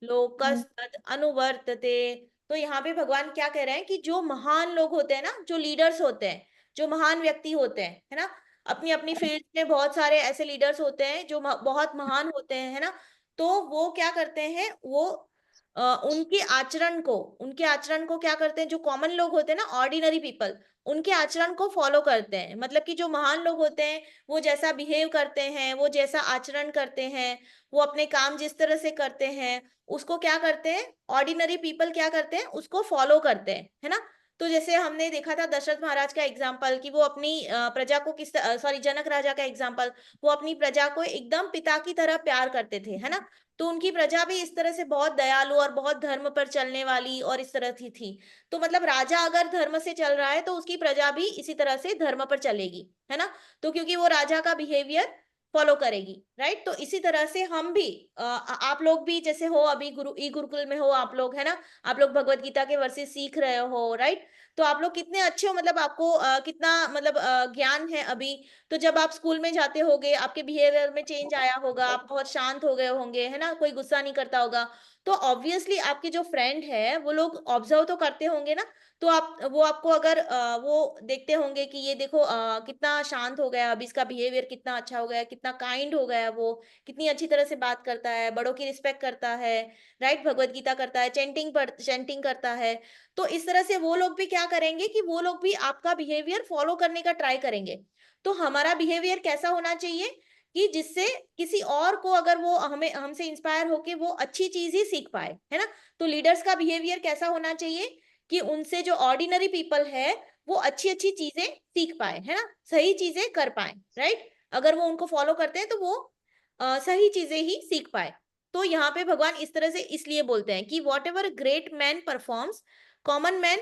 लोकस्तद् अनुवर्तते। तो यहाँ पे भगवान क्या कह रहे हैं कि जो महान लोग होते हैं ना, जो लीडर्स होते हैं, जो महान व्यक्ति होते हैं, है ना, अपनी अपनी फील्ड में बहुत सारे ऐसे लीडर्स होते हैं जो बहुत महान होते हैं, है ना, तो वो क्या करते हैं, वो उनके आचरण को क्या करते हैं, जो कॉमन लोग होते हैं ना, ऑर्डिनरी पीपल, उनके आचरण को फॉलो करते हैं। मतलब कि जो महान लोग होते हैं वो जैसा बिहेव करते हैं, वो जैसा आचरण करते हैं, वो अपने काम जिस तरह से करते हैं, उसको क्या करते हैं, ऑर्डिनरी पीपल क्या करते हैं, उसको फॉलो करते हैं, है ना। तो जैसे हमने देखा था दशरथ महाराज का एग्जाम्पल, कि वो अपनी प्रजा को किस, सॉरी, जनक राजा का एग्जाम्पल, वो अपनी प्रजा को एकदम पिता की तरह प्यार करते थे, है ना। तो उनकी प्रजा भी इस तरह से बहुत दयालु और बहुत धर्म पर चलने वाली और इस तरह की थी। तो मतलब राजा अगर धर्म से चल रहा है तो उसकी प्रजा भी इसी तरह से धर्म पर चलेगी, है ना। तो क्योंकि वो राजा का बिहेवियर फॉलो करेगी, राइट। तो इसी तरह से हम भी, आप लोग भी जैसे हो, अभी गुरुकुल में हो आप लोग, है ना, आप लोग भगवत गीता के वर्सेस सीख रहे हो, राइट। तो आप लोग कितने अच्छे हो, मतलब आपको कितना मतलब ज्ञान है अभी। तो जब आप स्कूल में जाते होगे, आपके बिहेवियर में चेंज आया होगा, आप बहुत शांत हो गए होंगे, है ना, कोई गुस्सा नहीं करता होगा। तो ऑब्वियसली आपके जो फ्रेंड है वो लोग ऑब्जर्व तो करते होंगे ना। तो वो आपको अगर वो देखते होंगे कि ये देखो कितना शांत हो गया, अभी इसका बिहेवियर कितना अच्छा हो गया, कितना काइंड हो गया, वो कितनी अच्छी तरह से बात करता है, बड़ों की रिस्पेक्ट करता है, राइट, भगवत गीता करता है, चैंटिंग करता है। तो इस तरह से वो लोग भी क्या करेंगे कि वो लोग भी आपका बिहेवियर फॉलो करने का ट्राई करेंगे। तो हमारा बिहेवियर कैसा होना चाहिए कि जिससे किसी और को, अगर वो हमें हमसे इंस्पायर होके वो अच्छी चीज ही सीख पाए, है ना। तो लीडर्स का बिहेवियर कैसा होना चाहिए कि उनसे जो ऑर्डिनरी पीपल है वो अच्छी अच्छी चीजें सीख पाए, है ना, सही चीजें कर पाए, राइट। अगर वो उनको फॉलो करते हैं तो वो सही चीजें ही सीख पाए। तो यहाँ पे भगवान इस तरह से इसलिए बोलते हैं कि what ever great man performs, common man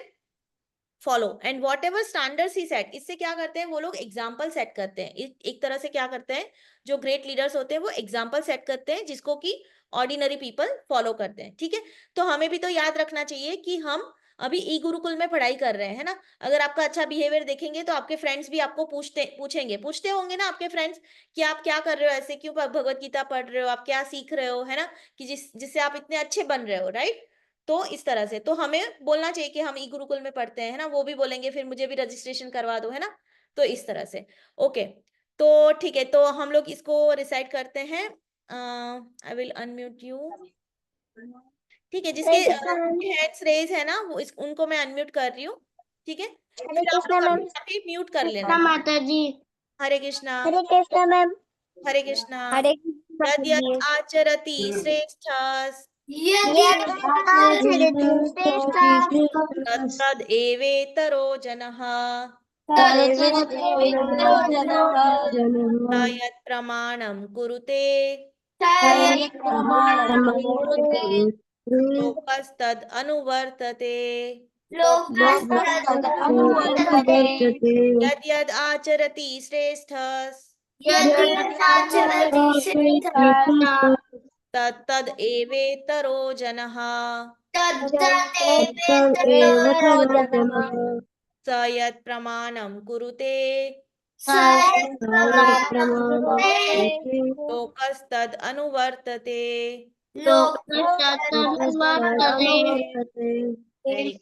follow, and what ever standards he set. इससे क्या करते हैं वो लोग, एग्जाम्पल सेट करते हैं। एक तरह से क्या करते हैं, जो ग्रेट लीडर्स होते हैं वो एग्जाम्पल सेट करते हैं जिसको कि ऑर्डिनरी पीपल फॉलो करते हैं, ठीक है। तो हमें भी तो याद रखना चाहिए कि हम अभी ई गुरुकुल में पढ़ाई कर रहे हैं ना। अगर आपका अच्छा बिहेवियर देखेंगे तो आपके फ्रेंड्स भी आपको पूछते होंगे ना आपके फ्रेंड्स कि आप क्या कर रहे हो, ऐसे क्यों भगवत गीता पढ़ रहे हो, आप क्या सीख रहे हो, है ना, कि जिससे आप इतने अच्छे बन रहे हो, राइट। तो इस तरह से तो हमें बोलना चाहिए कि हम ई गुरुकुल में पढ़ते हैं, है ना। वो भी बोलेंगे फिर मुझे भी रजिस्ट्रेशन करवा दो, है ना। तो इस तरह से ओके। तो ठीक है, तो हम लोग इसको रिसाइड करते हैं। I will unmute you. ठीक है, जिसके हरे कृष्णा मैम। हैंड्स रेज है ना वो उनको मैं अनम्यूट कर रही हूँ। ठीक है, हरे फिर आप कृष्णा लोग मैम। अपने आप ही म्यूट कर कृष्णा लेना। माता जी। हरे कृष्णा। हरे कृष्णा मैम। हरे कृष्णा। हरे कृष्णा यद माता यद जी। आचरति श्रेष्ठ यदि आचरति श्रेष्ठः तत्तद एवेतरो जनः तदेवेतरो जनः स यत् प्रमाणं कुरुते प्रमाणं कुरुते लोकस्तद् अनुवर्तते। लोकस्तदनुवर्तते। यद यद आचरति श्रेष्ठ यदि आचरति श्रेष्ठः तत्तद एवेतरो जनः तदेवेतरो जनः स यत् प्रमाणं कुरुते प्रमाणं कुरुते लोकस्तद् अनुवर्तते। लोकस्तदनुवर्तते। वेरी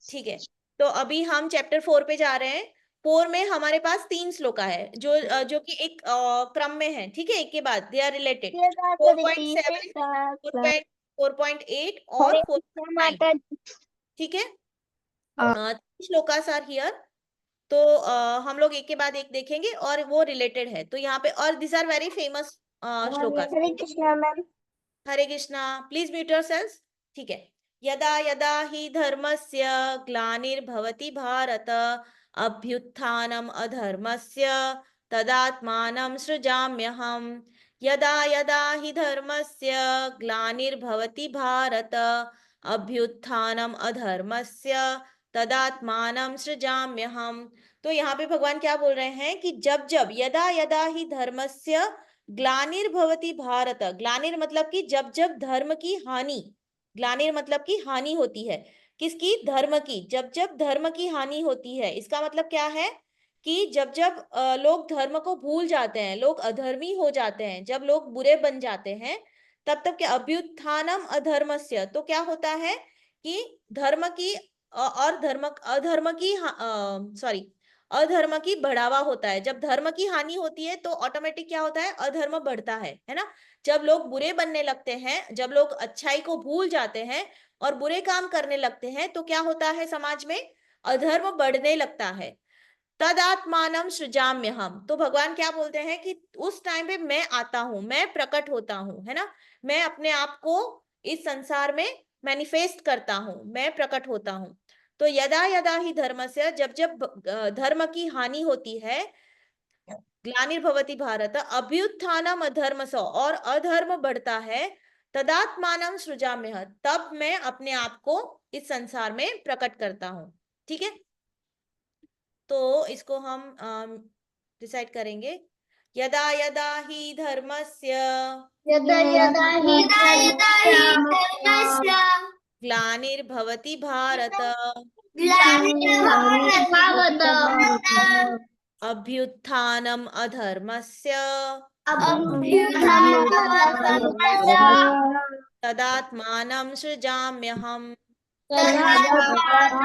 ठीक है। तो अभी हम चैप्टर 4 पे जा रहे हैं। 4 में हमारे पास 3 श्लोका है जो कि एक क्रम में है, ठीक है, एक के बाद दे आर रिलेटेड। 4.7, 4.8 और 4.9, माता ठीक है। Shlokas are here. तो हम लोग एक के बाद एक देखेंगे और वो रिलेटेड है तो यहाँ पे, और this are very famous shlokas. Hare Krishna ma'am. Hare Krishna. Please mute yourselves. ठीक है। यदा यदा हि धर्मस्य ग्लानिर्भवति भारत अभ्युत्थानम् अधर्मस्य तदात्मानं सृजाम्यहम्। यदा यदा हि धर्मस्य ग्लानिर्भवति भारत अभ्युत्थानम् अधर्मस्य तदात्मानं सृजाम्यहम्। तो यहाँ पे भगवान क्या बोल रहे हैं कि जब जब, यदा यदा ही धर्मस्य ग्लानिर्भवति भारत, ग्लानिर मतलब कि जब जब धर्म की हानि, ग्लानिर मतलब कि हानि होती है, किसकी, धर्म की, जब जब धर्म की हानि होती है। इसका मतलब क्या है कि जब जब लोग धर्म को भूल जाते हैं, लोग अधर्मी हो जाते हैं, जब लोग बुरे बन जाते हैं, तब तब क्या, अभ्युत्थानम अधर्मस्य, तो क्या होता है कि धर्म की और अधर्म की, सॉरी, अधर्म की बढ़ावा होता है। जब धर्म की हानि होती है तो ऑटोमेटिक क्या होता है, अधर्म बढ़ता है ना। जब लोग बुरे बनने लगते हैं, जब लोग अच्छाई को भूल जाते हैं और बुरे काम करने लगते हैं तो क्या होता है, समाज में अधर्म बढ़ने लगता है। तदात्मानम सृजाम्य हम, तो भगवान क्या बोलते हैं कि उस टाइम पे मैं आता हूं, मैं प्रकट होता हूं, है ना। मैं अपने आप को इस संसार में मैनिफेस्ट करता हूं, मैं प्रकट होता हूं। तो यदा यदा ही धर्म से, जब जब धर्म की हानि होती है, ग्लानिर्भवति भारत अभ्युत्थानम अधर्म सो, और अधर्म बढ़ता है, तदात्मानम सृजाम्यह, तब मैं अपने आप को इस संसार में प्रकट करता हूं। ठीक है, तो इसको हम डिसाइड करेंगे। यदा यदा ही धर्मस्य यदा यदा हि धर्मस्य ग्लानिर्भवति भारत ग्लानिर्भवति अभ्युत्थानम अधर्मस्य अभ्युत्थानमधर्मस्य तदात्मानं सृजाम्यहम्। तदात्मानं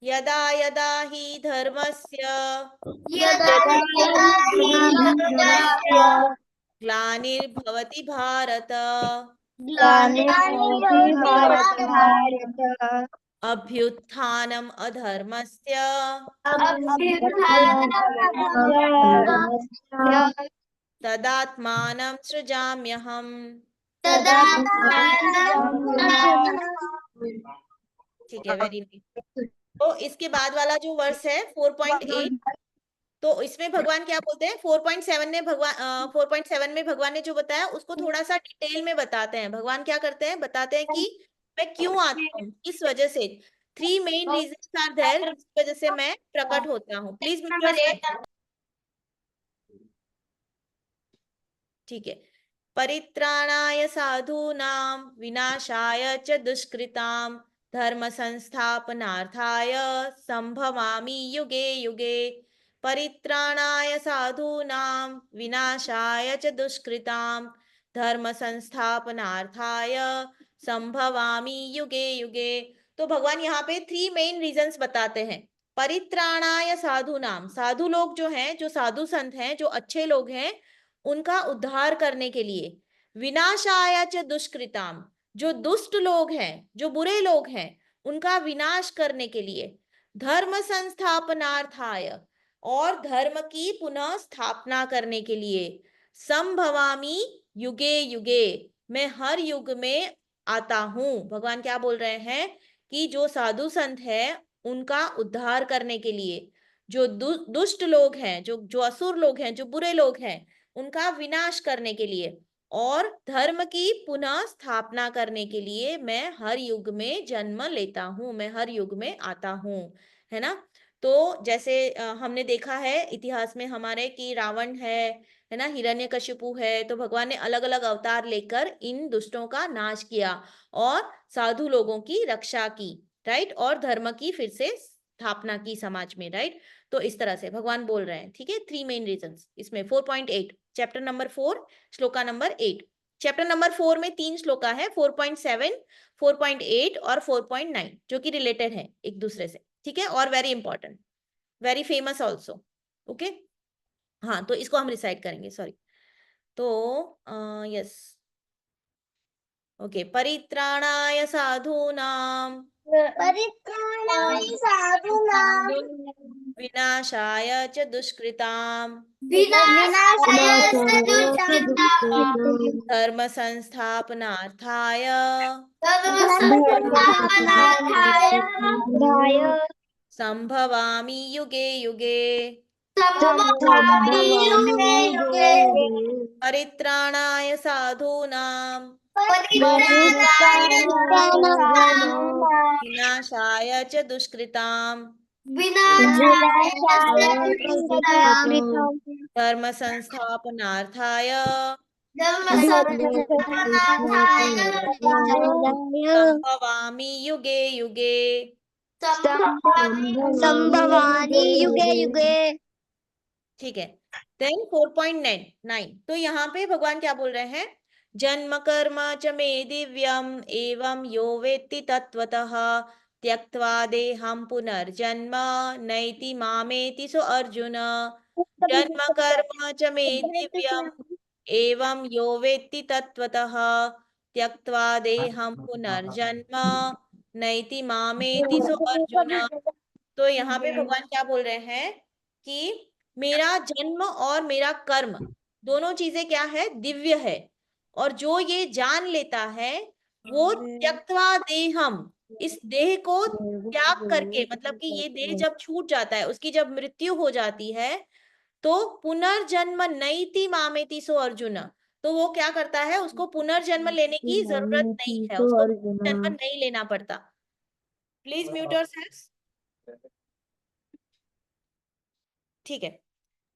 यदा यदा हि धर्मस्य यदा यदा हि धर्मस्य ग्लानिर्भवति भारत ग्लानिर्भवति भारत अभ्युत्थानम् अधर्मस्य अभ्युत्थानमधर्मस्य तदात्मानं सृजाम्यहम्। ठीक है, वेरी नाइस। तो इसके बाद वाला जो वर्स है 4.8, तो इसमें भगवान क्या बोलते हैं, 4.7 ने भगवान 4.7 में भगवान ने जो बताया उसको थोड़ा सा डिटेल में बताते हैं। भगवान क्या करते हैं, बताते हैं कि मैं क्यों आता हूँ, किस वजह से। 3 मेन रीजंस आर देयर, जिस वजह से मैं प्रकट होता हूँ। Please mute yourself. ठीक है, परित्राणाय साधूनां विनाशाय च दुष्कृतां धर्म संस्थापनार्थाय संभवामि युगे युगे। परित्राणाय साधूनां विनाशाय च दुष्कृतां धर्म संस्थापनार्थाय संभवामि युगे युगे। तो भगवान यहाँ पे 3 मेन रीजंस बताते हैं। परित्राणाय साधूनाम, साधु लोग जो हैं, जो साधु संत हैं, जो अच्छे लोग हैं, उनका उद्धार करने के लिए। विनाशाय च दुष्कृताम, जो दुष्ट लोग हैं, जो बुरे लोग हैं, उनका विनाश करने के लिए। धर्म संस्थापनार्थाय, और धर्म की पुनः स्थापना करने के लिए। संभवामि युगे युगे, मैं हर युग में आता हूं। भगवान क्या बोल रहे हैं कि जो साधु संत है उनका उद्धार करने के लिए, जो दुष्ट लोग हैं, जो जो असुर लोग हैं, जो बुरे लोग हैं, उनका विनाश करने के लिए और धर्म की पुनः स्थापना करने के लिए मैं हर युग में जन्म लेता हूं, मैं हर युग में आता हूं, है ना। तो जैसे हमने देखा है इतिहास में हमारे कि रावण है ना, हिरण्यकशिपु है, तो भगवान ने अलग अलग अवतार लेकर इन दुष्टों का नाश किया और साधु लोगों की रक्षा की, राइट, और धर्म की फिर से स्थापना की समाज में, राइट। तो इस तरह से भगवान बोल रहे हैं, ठीक है। 3 मेन रीजंस इसमें। 4.8 chapter number 4 shloka number 8। Chapter number 4 में 3 श्लोका है, 4.7, 4.8 और 4.9, जो कि रिलेटेड है एक दूसरे से, ठीक है, और very important, very famous also. Okay, हाँ, तो इसको हम रिसाइट करेंगे, सॉरी। तो यस, ओके। परित्राणाय साधूनां परित्राणाय साधूनां विनाशाय च दुष्कृतां विनाशाय च दुष्कृतां धर्म संस्थापनार्थाय धर्मसंस्थापनार्थाय संभवामि युगे युगे। संभवामि युगे युगे। परित्राणाय साधूनां परित्राणाय साधूनां विनाशाय च दुष्कृतां विनाशाय च दुष्कृतां धर्म संस्थापनार्थाय संभवामि युगे युगे। संभवामि युगे युगे। ठीक है। देन 4.9, तो यहाँ पे भगवान क्या बोल रहे हैं? जन्म कर्म च मे दिव्यम एवं यो वेत्ति तत्वतः त्यक्त्वा देहं पुनर्जन्म नैति मामेति सो अर्जुन। जन्म कर्म च मे दिव्यम एवं यो वेत्ति तत्वतः त्यक्त्वा देहं पुनर्जन्म नैति मामेति सो अर्जुन। तो यहाँ पे भगवान क्या बोल रहे हैं कि मेरा जन्म और मेरा कर्म दोनों चीजें क्या है? दिव्य है। और जो ये जान लेता है वो त्यक्त्वा देहम, इस देह को त्याग करके, मतलब कि ये देह जब छूट जाता है, उसकी जब मृत्यु हो जाती है, तो पुनर्जन्म नैति मामेति सो अर्जुन। तो वो क्या करता है? उसको पुनर्जन्म लेने की जरूरत नहीं है, उसको पुनर्जन्म नहीं लेना पड़ता। Please mute yourselves. ठीक है।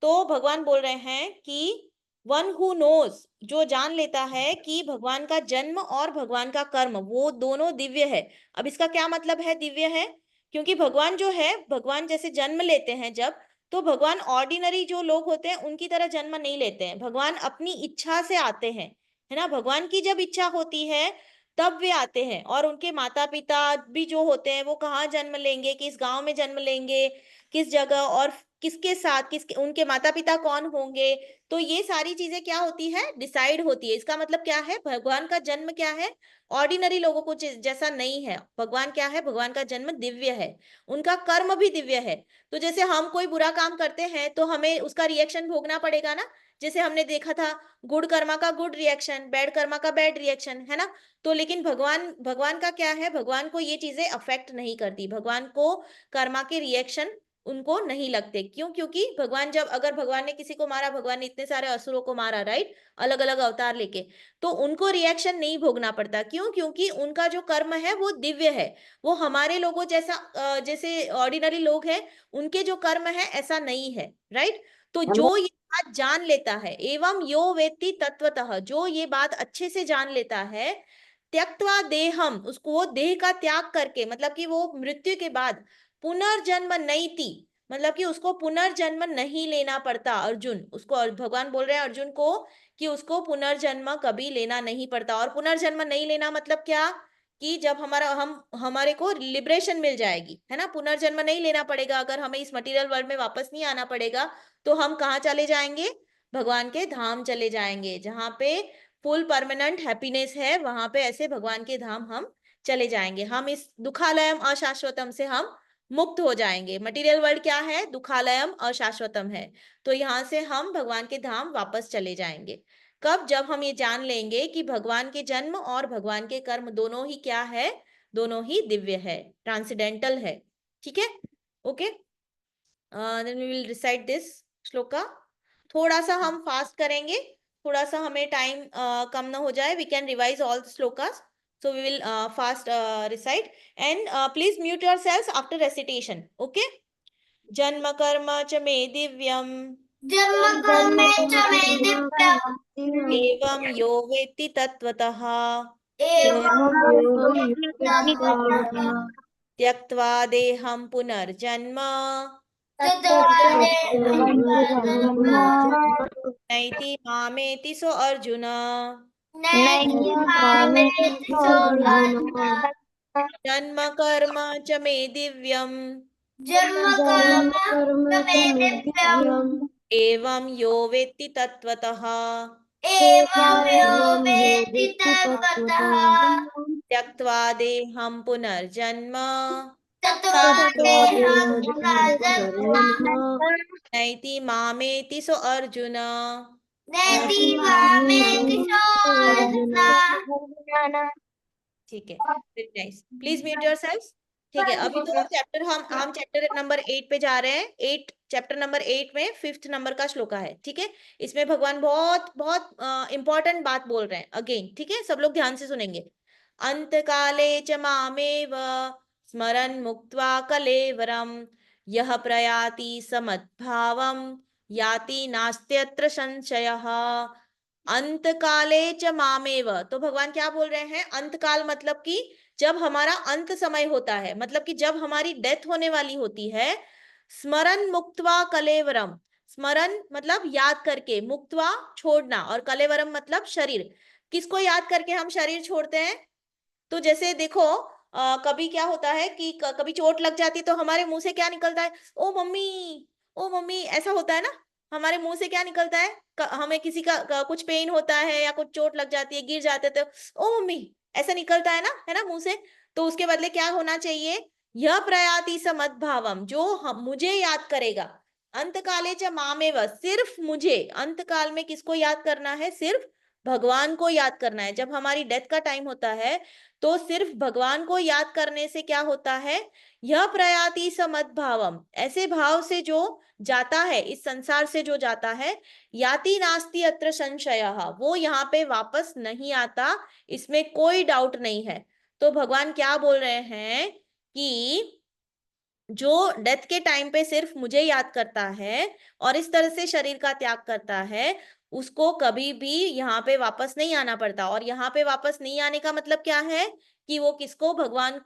तो भगवान बोल रहे हैं कि वन हु नोज, जो जान लेता है कि भगवान का जन्म और भगवान का कर्म वो दोनों दिव्य है। अब इसका क्या मतलब है दिव्य है? क्योंकि भगवान जो है, भगवान जैसे जन्म लेते हैं जब, तो भगवान ऑर्डिनरी जो लोग होते हैं उनकी तरह जन्म नहीं लेते हैं। भगवान अपनी इच्छा से आते हैं, है ना। भगवान की जब इच्छा होती है तब वे आते हैं। और उनके माता पिता भी जो होते हैं वो कहाँ जन्म लेंगे, किस गांव में जन्म लेंगे, किस जगह, और किसके साथ, किसके, उनके माता पिता कौन होंगे, तो ये सारी चीजें क्या होती है? डिसाइड होती है। इसका मतलब क्या है? भगवान का जन्म क्या है? ऑर्डिनरी लोगों को जैसा नहीं है। भगवान क्या है? भगवान का जन्म दिव्य है, उनका कर्म भी दिव्य है। तो जैसे हम कोई बुरा काम करते हैं तो हमें उसका रिएक्शन भोगना पड़ेगा ना। जैसे हमने देखा था, गुड कर्मा का गुड रिएक्शन, बैड कर्मा का बैड रिएक्शन, है ना। तो लेकिन भगवान भगवान का क्या है? भगवान को ये चीजें अफेक्ट नहीं करती। भगवान को कर्मा के रिएक्शन उनको नहीं लगते। क्यों? क्योंकि भगवान जब, अगर भगवान ने किसी को मारा, भगवान ने इतने सारे असुरों को मारा, राइट, अलग अलग अवतार लेके, तो उनको रिएक्शन नहीं भोगना पड़ता। क्यों? क्योंकि उनका जो कर्म है वो दिव्य है। वो हमारे लोगों जैसा, जैसे ऑर्डिनरी लोग हैं, उनके जो कर्म है ऐसा नहीं है, राइट। तो जो ये बात जान लेता है, एवं यो वेत्ति तत्वतः, जो ये बात अच्छे से जान लेता है, त्यक्त्वा देहम, उसको वो देह का त्याग करके, मतलब कि वो मृत्यु के बाद पुनर्जन्म नैति, मतलब कि उसको पुनर्जन्म नहीं लेना पड़ता। अर्जुन, उसको भगवान बोल रहे हैं अर्जुन को कि उसको पुनर्जन्म कभी लेना नहीं पड़ता। और पुनर्जन्म नहीं लेना मतलब क्या, कि जब हमारे को लिबरेशन मिल जाएगी, है ना, पुनर्जन्म नहीं लेना पड़ेगा, अगर हमें इस मटेरियल वर्ल्ड में वापस नहीं आना पड़ेगा, तो हम कहाँ चले जाएंगे, भगवान के धाम चले जाएंगे, जहां पे फुल परमानेंट हैप्पीनेस है, वहां पे ऐसे भगवान के धाम हम चले जाएंगे। हम इस दुखालयम अशाश्वतम से हम मुक्त हो जाएंगे। मटेरियल वर्ल्ड क्या है, दुखालयम अशाश्वतम है, तो यहाँ से हम भगवान के धाम वापस चले जाएंगे। कब, जब हम ये जान लेंगे कि भगवान के जन्म और भगवान के कर्म दोनों ही क्या है, दोनों ही दिव्य है, ट्रांसेंडेंटल है। ठीक है, okay. Then we will recite this shloka. थोड़ा सा हम फास्ट करेंगे, थोड़ा सा हमें टाइम कम ना हो जाए, we can revise all the shlokas, so we will fast recite, and please mute yourselves after recitation, okay? जन्म कर्म च मे दिव्यम जन्म कर्मे च मे दिव्यम् एवं यो वेत्ति तत्वतः एवं यो वेत्ति तत्त्वतः त्यक्त्वा देहं पुनर्जन्म तत्त्वा देहं पुनर्जन्म नैति मामेति सो अर्जुन। नैति मामेति सोऽर्जुन। जन्म कर्म च मे दिव्यम जन्म कर्म च मे दिव्यम् एवं यो वेत्ति तत्वतः एवं यो वेत्ति तत्त्वतः त्यक्त्वा देहं पुनर्जन्म तत्त्वा देहं पुनर्जन्म नैति मामेति सो अर्जुन। नैति मामेति सोऽर्जुन। ठीक है, very nice, please mute yourselves. ठीक है, अभी तो चैप्टर हम चैप्टर नंबर 8 पे जा रहे हैं। 8 चैप्टर नंबर 8 में 5th नंबर का श्लोका है। ठीक है, इसमें भगवान बहुत बहुत इंपॉर्टेंट बात बोल रहे हैं अगेन। ठीक है, सब लोग ध्यान से सुनेंगे। अंत काले च मामेव स्मरन् मुक्त्वा कलेवरम यह प्रयाति समद्भावम याति नास्त्यत्र संशयः। अंत काले च मामेव, तो भगवान क्या बोल रहे हैं, अंत काल मतलब कि जब हमारा अंत समय होता है, मतलब कि जब हमारी डेथ होने वाली होती है। स्मरण मुक्त्वा कलेवरम, स्मरण मतलब याद करके, मुक्त्वा छोड़ना, और कलेवरम मतलब शरीर। किसको याद करके हम शरीर छोड़ते हैं, तो जैसे देखो कभी क्या होता है कि कभी चोट लग जाती है तो हमारे मुंह से क्या निकलता है, ओ मम्मी, ओ मम्मी, ऐसा होता है ना। हमारे मुंह से क्या निकलता है, हमें किसी का कुछ पेन होता है या कुछ चोट लग जाती है, गिर जाते तो ओ मम्मी, ऐसा निकलता है ना मुंह से। तो उसके बदले क्या होना चाहिए, यह प्रयाति स मद्भावम, जो मुझे याद करेगा। अंत काले च मामेव, सिर्फ मुझे, अंत काल में किसको याद करना है, सिर्फ भगवान को याद करना है। जब हमारी डेथ का टाइम होता है तो सिर्फ भगवान को याद करने से क्या होता है, यह प्रयाति समद्भावम, ऐसे भाव से जो जाता है, इस संसार से जो जाता है, याति नास्ति अत्र संशयः, वो यहाँ पे वापस नहीं आता, इसमें कोई डाउट नहीं है। तो भगवान क्या बोल रहे हैं कि जो डेथ के टाइम पे सिर्फ मुझे याद करता है और इस तरह से शरीर का त्याग करता है, उसको कभी भी यहाँ पे वापस नहीं आना पड़ता। और यहाँ पे वापस नहीं आने का मतलब क्या है, कि वो किसको, भगवान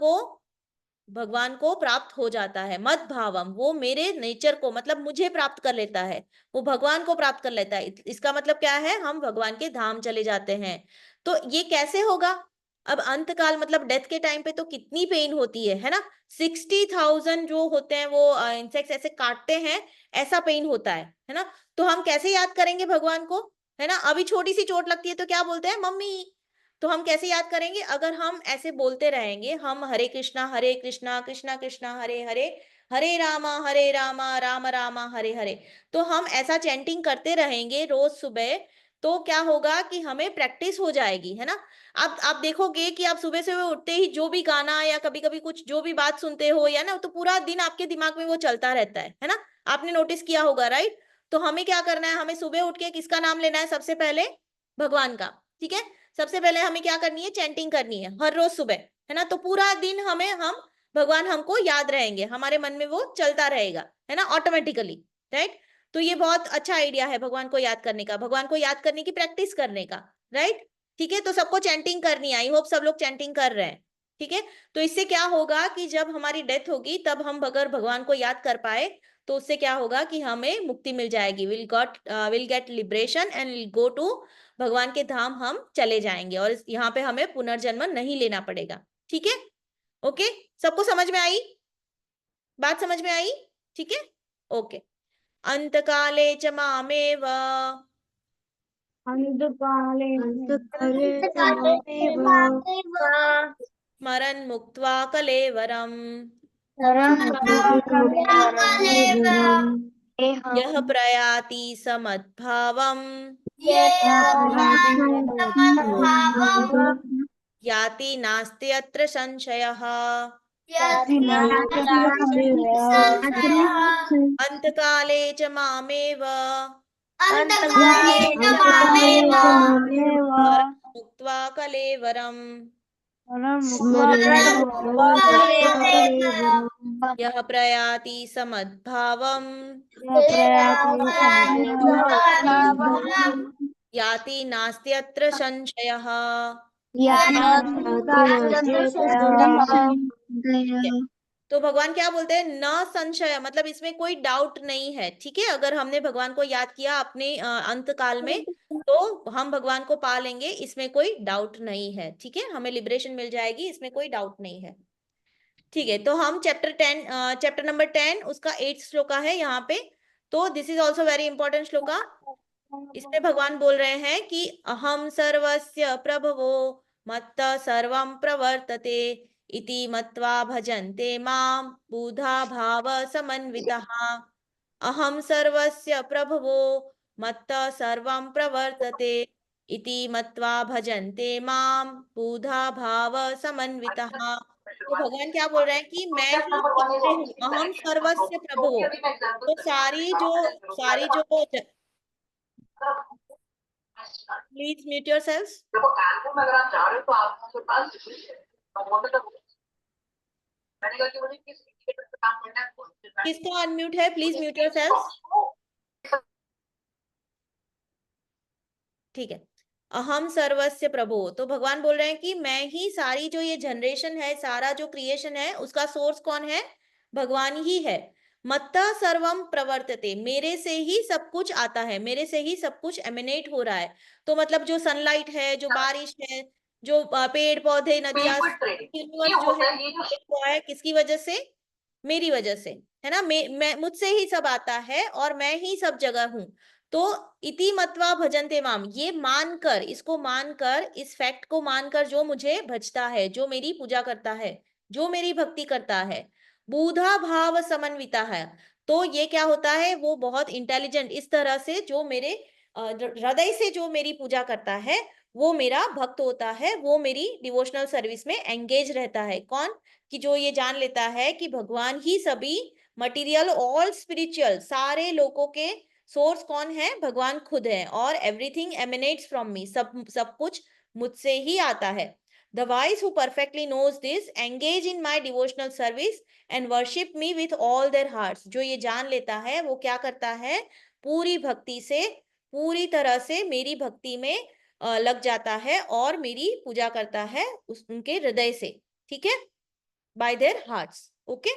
को प्राप्त हो जाता है। मद भावम, वो मेरे नेचर को, मतलब मुझे प्राप्त कर लेता है, वो भगवान को प्राप्त कर लेता है। इसका मतलब क्या है, हम भगवान के धाम चले जाते हैं। तो ये कैसे होगा, अब अंत काल मतलब डेथ के टाइम पे तो कितनी पेन होती है ना। 60,000 जो होते हैं वो इंसेक्ट्स ऐसे काटते हैं, ऐसा पेन होता है ना। तो हम कैसे याद करेंगे भगवान को, है ना। अभी छोटी सी चोट लगती है तो क्या बोलते हैं, मम्मी। तो हम कैसे याद करेंगे, अगर हम ऐसे बोलते रहेंगे, हम हरे कृष्णा कृष्णा कृष्णा हरे हरे, हरे रामा राम रामा हरे हरे, तो हम ऐसा चैंटिंग करते रहेंगे रोज सुबह, तो क्या होगा कि हमें प्रैक्टिस हो जाएगी, है ना। आप देखोगे कि आप सुबह सुबह उठते ही जो भी गाना या कभी कभी कुछ जो भी बात सुनते हो, या ना, तो पूरा दिन आपके दिमाग में वो चलता रहता है ना। आपने नोटिस किया होगा, राइट। तो हमें क्या करना है, हमें सुबह उठ के किसका नाम लेना है, सबसे पहले भगवान का। ठीक है, सबसे पहले हमें क्या करनी है, चैंटिंग करनी है हर रोज सुबह, है ना। तो पूरा दिन हम भगवान हमको याद रहेंगे, हमारे मन में वो चलता रहेगा, है ना, ऑटोमेटिकली, राइट। तो ये बहुत अच्छा आइडिया है भगवान को याद करने का, भगवान को याद करने की प्रैक्टिस करने का, राइट। ठीक है, तो सबको चैंटिंग करनी है, आई होप सब लोग चैंटिंग कर रहे हैं। ठीक है, तो इससे क्या होगा कि जब हमारी डेथ होगी तब हम अगर भगवान को याद कर पाए तो उससे क्या होगा कि हमें मुक्ति मिल जाएगी, will get liberation and will go to भगवान के धाम, हम चले जाएंगे और यहाँ पे हमें पुनर्जन्म नहीं लेना पड़ेगा। ठीक है, ओके, सबको समझ में आई, बात समझ में आई? ठीक है, ओके। अंतकाले च मामेव अंधकाले अंतकाले स्मरन् मुक्त्वा कलेवरम् यः प्रयाति समद्भावम् याति नास्ति अत्र संशयः। अंतकाले च मामेव मुक्त्वा कलेवरम् यः प्रयाति समद्भावम् याति नास्ति अत्र संशयः। तो भगवान क्या बोलते हैं, न संशय, मतलब इसमें कोई डाउट नहीं है। ठीक है, अगर हमने भगवान को याद किया अपने अंत काल में तो हम भगवान को पा लेंगे, इसमें कोई डाउट नहीं है। ठीक है, हमें लिबरेशन मिल जाएगी, इसमें कोई डाउट नहीं है। ठीक है, तो हम चैप्टर नंबर 10 उसका 8 श्लोका है यहाँ पे। तो this is also very important shloka. इसमें भगवान बोल रहे हैं कि अहम सर्वस्य प्रभवो मत्तः सर्वं प्रवर्तते इति मत्वा भजन्ते मां बुधा भाव समन्वितः। अहम सर्वस्य प्रभवो मत्तः सर्वं प्रवर्तते इति मत्वा भजन्ते मां बुधा भाव समन्वितः। तो भगवान क्या बोल रहे हैं कि मैं ही सबसे हूँ, अहम सर्वस्य प्रभवो। तो सारी जो प्लीज म्यूट योरसेल्व्स। देखो कैंपुर में अगर आप जा रहे हो तो आपके पास मैंने कहा कि मुझे किस इंडिकेटर पे काम करना है, किसका अनम्यूट है, प्लीज म्यूट योरसेल्व्स। ठीक है, अहम सर्वस्य प्रभु। तो भगवान बोल रहे हैं कि मैं ही सारी जो ये जनरेशन है, सारा जो क्रिएशन है उसका सोर्स कौन है, भगवान ही है। मत्तः सर्वम प्रवर्तते, मेरे से ही सब कुछ आता है, मेरे से ही सब कुछ एमिनेट हो रहा है। तो मतलब जो सनलाइट है, जो बारिश है, जो पेड़ पौधे नदियां, यूनिवर्स जो है किसकी वजह से, मेरी वजह से, है ना। मैं मुझसे ही सब आता है और मैं ही सब जगह हूं। तो इति मत्वा भजन्ते माम, ये मानकर, इसको मानकर, इस फैक्ट को मानकर जो मुझे भजता है, जो मेरी पूजा करता है, जो मेरी भक्ति करता है, बूढ़ा भाव समन्विता है। तो ये क्या होता है, वो बहुत इंटेलिजेंट, इस तरह से जो मेरे हृदय से जो मेरी पूजा करता है वो मेरा भक्त होता है, वो मेरी डिवोशनल सर्विस में एंगेज रहता है। कौन, कि जो ये जान लेता है कि भगवान ही सभी मटेरियल, ऑल स्पिरिचुअल, सारे लोगों के सोर्स कौन है, भगवान खुद है, और एवरीथिंग एमिनेट्स फ्रॉम मी, सब कुछ मुझसे ही आता है। The wise who perfectly knows this engage in my devotional service and worship me with all their hearts। जो ये जान लेता है वो क्या करता है, पूरी भक्ति से, पूरी तरह से मेरी भक्ति में लग जाता है और मेरी पूजा करता है उनके हृदय से। ठीक है, बाय देयर हार्ट्स। ओके,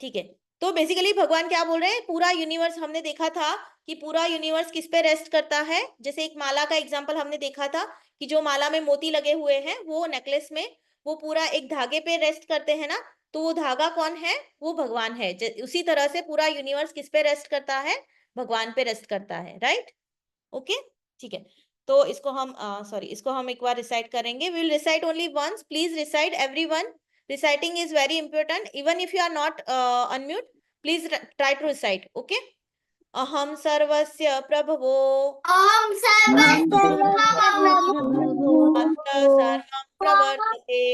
ठीक है। तो बेसिकली भगवान क्या बोल रहे हैं, पूरा यूनिवर्स, हमने देखा था कि पूरा यूनिवर्स किस पे रेस्ट करता है। जैसे एक माला का एग्जांपल हमने देखा था कि जो माला में मोती लगे हुए हैं, वो नेकलेस में, वो पूरा एक धागे पे रेस्ट करते हैं ना, तो वो धागा कौन है, वो भगवान है। उसी तरह से पूरा यूनिवर्स किस पे रेस्ट करता है, भगवान पे रेस्ट करता है, राइट। ओके, ठीक है। तो इसको हम इसको हम एक बार रिसाइट करेंगे। We will recite only once, please recite everyone. Reciting is very important. Even if you are not unmute, please try to recite. Okay. Aham sarvasya prabhavo matta sarvam pravartate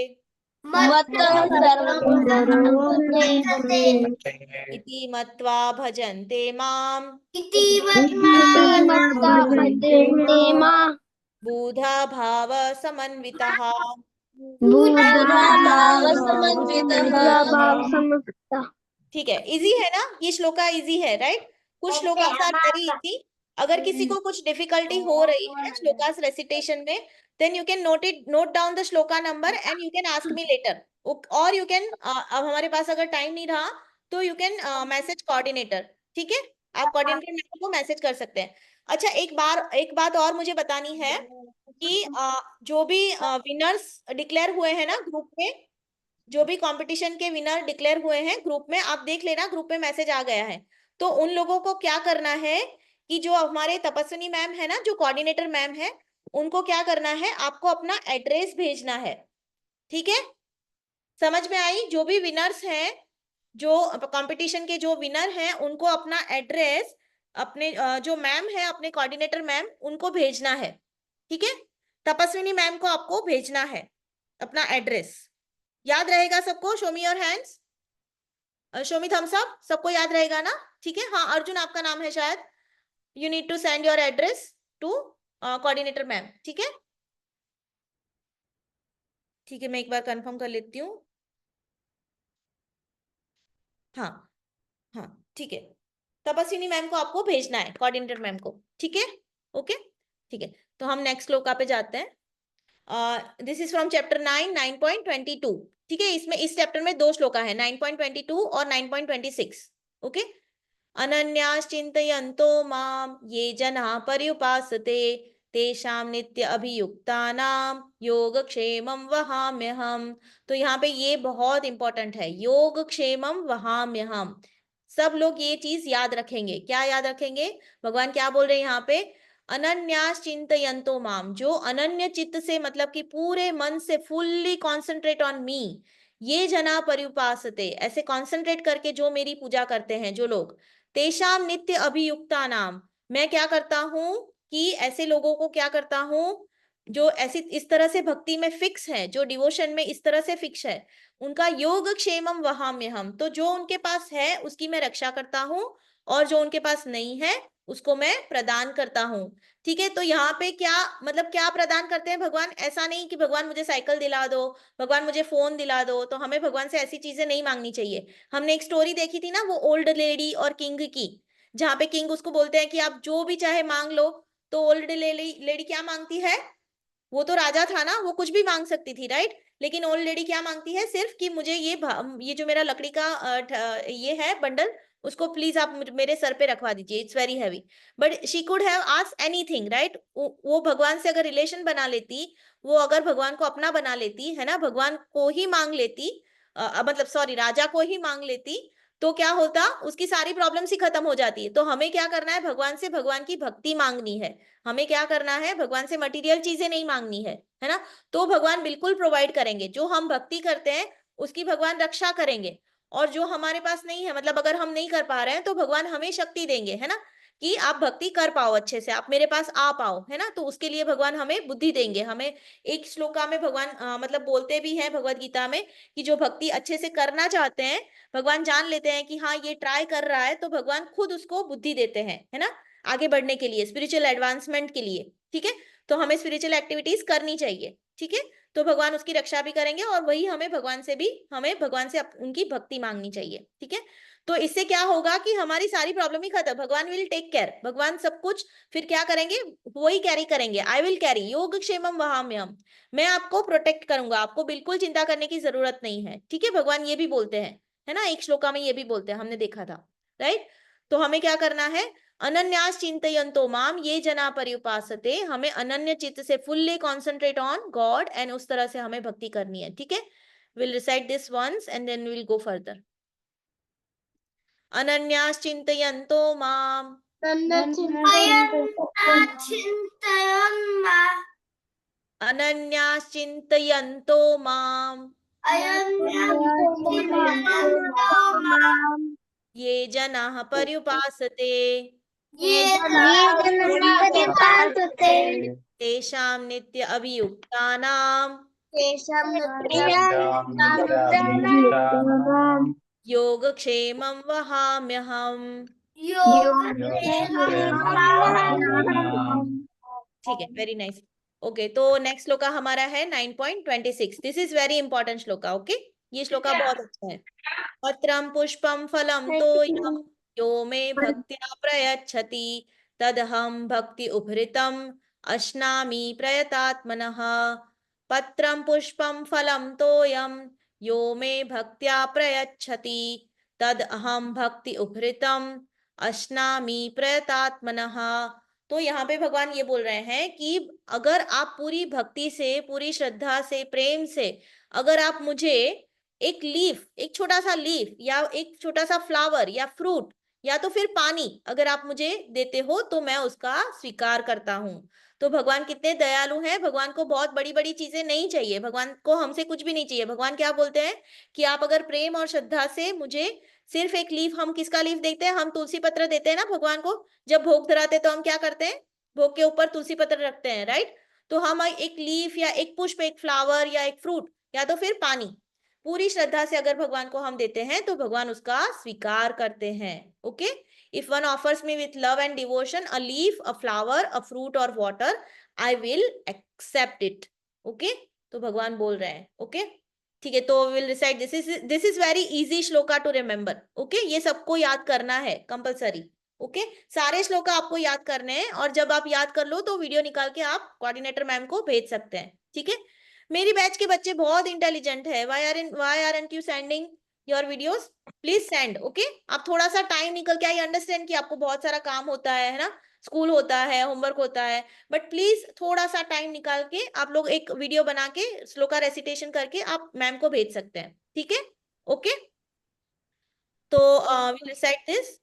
iti matva bhajante mam buddha bhava samanvitah। ठीक है, easy है ना, ये shloka easy है, right. कुछ shlokas are very easy. अगर किसी को कुछ डिफिकल्टी हो रही है श्लोकास रेसिटेशन में, then you can note down the shloka number and you can ask me later, or you can अब हमारे पास अगर टाइम नहीं रहा तो you can मैसेज कोऑर्डिनेटर, ठीक है, आप कोऑर्डिनेटर मैम को मैसेज कर सकते हैं। अच्छा, एक बात और मुझे बतानी है कि जो भी विनर्स डिक्लेयर हुए हैं ना ग्रुप में, जो भी कंपटीशन के विनर डिक्लेयर हुए हैं ग्रुप में, आप देख लेना ग्रुप में मैसेज आ गया है। तो उन लोगों को क्या करना है कि जो हमारे तपस्विनी मैम है ना, जो कोऑर्डिनेटर मैम है, उनको क्या करना है, आपको अपना एड्रेस भेजना है, ठीक है, समझ में आई? जो भी विनर्स हैं, जो कंपटीशन के जो विनर हैं, उनको अपना एड्रेस अपने जो मैम है, अपने कोऑर्डिनेटर मैम, उनको भेजना है, ठीक है, तपस्विनी मैम को आपको भेजना है अपना एड्रेस। याद रहेगा सबको? Show me your hands, show me thumbs up, सबको याद रहेगा ना? ठीक है, हाँ अर्जुन आपका नाम है शायद। You need to send your address to coordinator ma'am, ठीक है, ठीक है, मैं एक बार कंफर्म कर लेती हूँ। हाँ हाँ ठीक है, तपस्विनी मैम को आपको भेजना है, कोऑर्डिनेटर मैम को, ठीक है, ओके, ठीक है। तो हम नेक्स्ट श्लोका पे जाते हैं। दिस इज फ्रॉम चैप्टर 9 9.22, ठीक है, इसमें इस चैप्टर में दो श्लोका है, 9.22 और 9.26, ओके। अनन्याश्चिन्तयन्तो माम ये जनाः पर्युपासते तेषां नित्य अभियुक्तानां योगक्षेमं वहाम्यहम्। तो यहाँ पे ये बहुत इंपॉर्टेंट है, योगक्षेमं वहाम्यहम्। सब लोग ये चीज याद रखेंगे। क्या याद रखेंगे? भगवान क्या बोल रहे हैं यहाँ पे? अनन्यास चिंतयन्तो माम, जो अनन्य चित्त से, मतलब कि पूरे मन से फुल्ली कॉन्सेंट्रेट ऑन मी, ये जना पर्युपासते, ऐसे कॉन्सेंट्रेट करके जो मेरी पूजा करते हैं जो लोग, तेषाम नित्य अभियुक्ता नाम, मैं क्या करता हूं कि ऐसे लोगों को क्या करता हूं, जो ऐसी इस तरह से भक्ति में फिक्स है, जो डिवोशन में इस तरह से फिक्स है, उनका योग क्षेमम वहाम्यहम्, तो जो उनके पास है उसकी मैं रक्षा करता हूं, और जो उनके पास नहीं है उसको मैं प्रदान करता हूँ, ठीक है। तो यहाँ पे क्या मतलब, क्या प्रदान करते हैं भगवान? ऐसा नहीं कि भगवान मुझे साइकिल दिला दो, भगवान मुझे फोन दिला दो, तो हमें भगवान से ऐसी चीजें नहीं मांगनी चाहिए। हमने एक स्टोरी देखी थी ना, वो ओल्ड लेडी और किंग की, जहाँ पे किंग उसको बोलते हैं कि आप जो भी चाहे मांग लो, तो ओल्ड लेडी क्या मांगती है? वो तो राजा था ना, वो कुछ भी मांग सकती थी, राइट? लेकिन ओल्ड लेडी क्या मांगती है? सिर्फ कि मुझे ये जो मेरा लकड़ी का ये है बंडल, उसको प्लीज आप मेरे सर पे रखवा दीजिए, it's very heavy. But she could have asked anything, right? वो भगवान से अगर रिलेशन बना लेती, वो अगर भगवान को अपना बना लेती है ना, भगवान को ही मांग लेती, मतलब सॉरी, राजा को ही मांग लेती, तो क्या होता? उसकी सारी प्रॉब्लम्स ही खत्म हो जाती है। तो हमें क्या करना है? भगवान से भगवान की भक्ति मांगनी है। हमें क्या करना है? भगवान से मटेरियल चीजें नहीं मांगनी है ना? तो भगवान बिल्कुल प्रोवाइड करेंगे, जो हम भक्ति करते हैं उसकी भगवान रक्षा करेंगे। और जो हमारे पास नहीं है, मतलब अगर हम नहीं कर पा रहे हैं, तो भगवान हमें शक्ति देंगे, है ना, कि आप भक्ति कर पाओ अच्छे से, आप मेरे पास आ पाओ, है ना। तो उसके लिए भगवान हमें बुद्धि देंगे। हमें एक श्लोका में भगवान मतलब बोलते भी हैं भगवत गीता में, कि जो भक्ति अच्छे से करना चाहते हैं, भगवान जान लेते हैं कि हाँ ये ट्राई कर रहा है, तो भगवान खुद उसको बुद्धि देते हैं, है ना, आगे बढ़ने के लिए, स्पिरिचुअल एडवांसमेंट के लिए, ठीक है। तो हमें स्पिरिचुअल एक्टिविटीज करनी चाहिए, ठीक है। तो भगवान उसकी रक्षा भी करेंगे, और वही हमें भगवान से उनकी भक्ति मांगनी चाहिए, ठीक है। तो इससे क्या होगा कि हमारी सारी प्रॉब्लम ही खत्म, भगवान विल टेक केयर, भगवान सब कुछ फिर क्या करेंगे? वही कैरी करेंगे। आई विल कैरी योगक्षेमम वहाम्यहम्, मैं आपको प्रोटेक्ट करूंगा, आपको बिल्कुल चिंता करने की जरूरत नहीं है, ठीक है। भगवान ये भी बोलते हैं, है ना, एक श्लोका में ये भी बोलते हैं, हमने देखा था, राइट। तो हमें क्या करना है? अनन्यास चिंतयन्तो माम ये जना पर्युपासते, हमें अनन्य चित्त से fully concentrate on God, and उस तरह से हमें भक्ति करनी है, ठीक है। Will recite this once and then will go further. अनन्यास चिंतयन्तो माम चिन्तयन्मा अनन्यास चिंतयन्तो माम ये जनाः पर्युपासते तेषां नित्य अभियुक्तानां योगक्षेमं वहाम्यहम्। ठीक है, वेरी नाइस। ओके, तो नेक्स्ट श्लोका हमारा है 9.26। This is very important shloka, okay. ये श्लोका बहुत अच्छा है। पत्रम पुष्पम फलम तोयम यो मे भक्त्या प्रयच्छति तदहं भक्ति उभृतम् अश्नामि प्रयतात्मनः पत्रं पुष्पं फलं तोयं यो मे भक्त्या प्रयच्छति तदहं भक्ति उभृतम् अश्नामि प्रयतात्मनः। तो यहाँ पे भगवान ये बोल रहे हैं कि अगर आप पूरी भक्ति से, पूरी श्रद्धा से, प्रेम से अगर आप मुझे एक लीफ, एक छोटा सा लीफ या एक छोटा सा फ्लावर या फ्रूट या तो फिर पानी अगर आप मुझे देते हो तो मैं उसका स्वीकार करता हूँ। तो भगवान कितने दयालु हैं, भगवान को बहुत बड़ी बड़ी चीजें नहीं चाहिए, भगवान को हमसे कुछ भी नहीं चाहिए। भगवान क्या बोलते हैं कि आप अगर प्रेम और श्रद्धा से मुझे सिर्फ एक लीफ, हम किसका लीफ देते हैं, हम तुलसी पत्र देते हैं ना भगवान को। जब भोग धराते तो हम क्या करते हैं, भोग के ऊपर तुलसी पत्र रखते हैं, राइट। तो हम एक लीफ या एक पुष्प, एक फ्लावर या एक फ्रूट या तो फिर पानी पूरी श्रद्धा से अगर भगवान को हम देते हैं तो भगवान उसका स्वीकार करते हैं। Okay, if one offers me with love and devotion a leaf, a flower, a fruit और water, I will accept it. Okay, तो भगवान बोल रहे हैं। ओके, ठीक है, तो will recite this is very easy shloka to remember. Okay, ये सबको याद करना है कंपल्सरी। ओके, सारे श्लोका आपको याद करने हैं और जब आप याद कर लो तो वीडियो निकाल के आप कोऑर्डिनेटर मैम को भेज सकते हैं। ठीक है, मेरी बैच के बच्चे बहुत इंटेलिजेंट है। why aren't you sending your videos? Please send. Okay, आप थोड़ा सा टाइम निकल के, आई अंडरस्टैंड कि आपको बहुत सारा काम होता है ना, स्कूल होता है, होमवर्क होता है, बट प्लीज थोड़ा सा टाइम निकाल के आप लोग एक वीडियो बना के श्लोका रेसिटेशन करके आप मैम को भेज सकते हैं। ठीक है, ओके, तो विल रिसाइट दिस।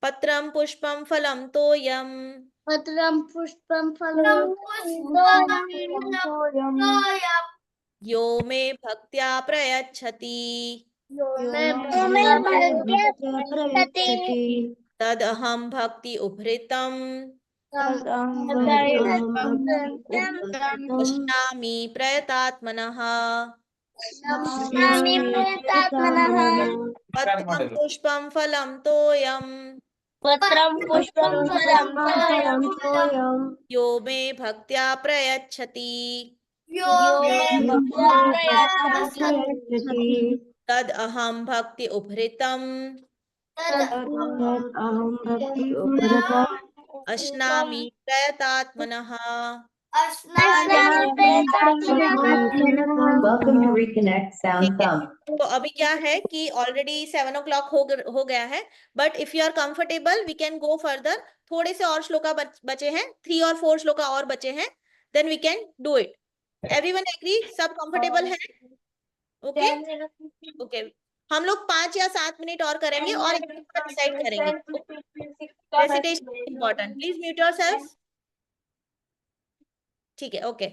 पत्रम पुष्पम फलम तोयम पत्रं पुष्पं पत्रं फलं पुष्पं तोयं तोयं यो मे भक्त्या प्रयच्छति यो मे यो मे भक्त्या भक्त्या प्रयच्छति तदहं भक्ति उभृतम् तदहं अश्नामि प्रयतात्मनः अस्नामि प्रयतात्मनः पत्रं पुष्पं फलं तोयं पत्रं पुष्पं फलं तोयं तोयं यो मे भक्त्या प्रयच्छति यो यो मे मे भक्त्या भक्त्या प्रयच्छति तदहं भक्ति उभृतम् तदहं भक्ति उभृतम् अश्नामि प्रयतात्मनः। अस्नामि प्रयतात्मनः। Welcome to Reconnect Sound ठीक है, Thumb. तो अभी क्या है कि ऑलरेडी 7 o'clock हो गया है, but if you are comfortable we can go further. थोड़े से और श्लोका बचे हैं, 3 और 4 श्लोका और बचे हैं, then we can do it. Everyone agree, सब कंफर्टेबल है? ओके, ओके, हम लोग 5 या 7 मिनट और करेंगे और डिसाइड करेंगे। Recitation important, please mute yourself. ठीक है, ओके,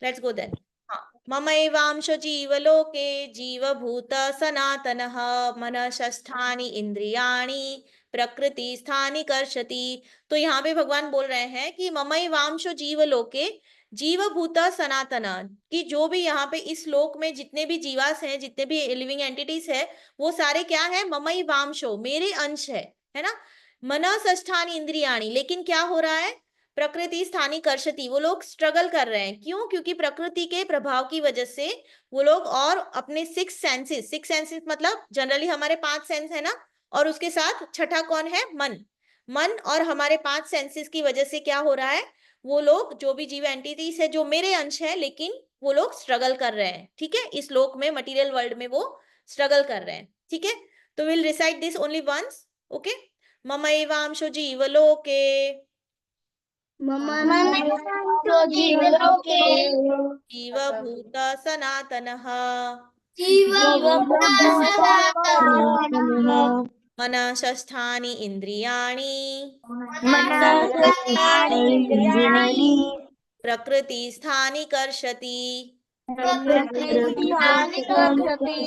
लेट्स गो देन। हाँ, ममैवांशो जीवलोके जीवभूत सनातनः मनःषष्ठानि इंद्रियाणि प्रकृति स्थानि कर्षति। तो यहाँ पे भगवान बोल रहे हैं कि ममैवांशो जीवलोके जीवभूत सनातन, कि जो भी यहाँ पे इस लोक में जितने भी जीवास हैं, जितने भी लिविंग एंटिटीज है, वो सारे क्या है, ममैवांशो, मेरे अंश है ना। मनःषष्ठानि इंद्रियाणि, लेकिन क्या हो रहा है, प्रकृति स्थानी कर्षति, वो लोग स्ट्रगल कर रहे हैं। क्यों? क्योंकि प्रकृति के प्रभाव की वजह से वो लोग और अपने सिक्स सेंसेस मतलब जनरली हमारे 5 सेंस है ना, और उसके साथ छठा कौन है, मन। मन और हमारे 5 सेंसेस की वजह से क्या हो रहा है, वो लोग जो भी जीव एंटिटीज है जो मेरे अंश है, लेकिन वो लोग स्ट्रगल कर रहे हैं। ठीक है, इस लोक में, मटीरियल वर्ल्ड में वो स्ट्रगल कर रहे हैं। ठीक है, तो will recite this only once. Okay, ममैवांशो जीवलोके ममैवांशो जीवलोके जीवभूत सनातनः जीवभूत सनातनः सनातनः मनःषष्ठानि इंद्रियाणि मनःषष्ठानि इंद्रियाणि प्रकृतिस्थानि कर्षति। प्रकृतिस्थानि कर्षति।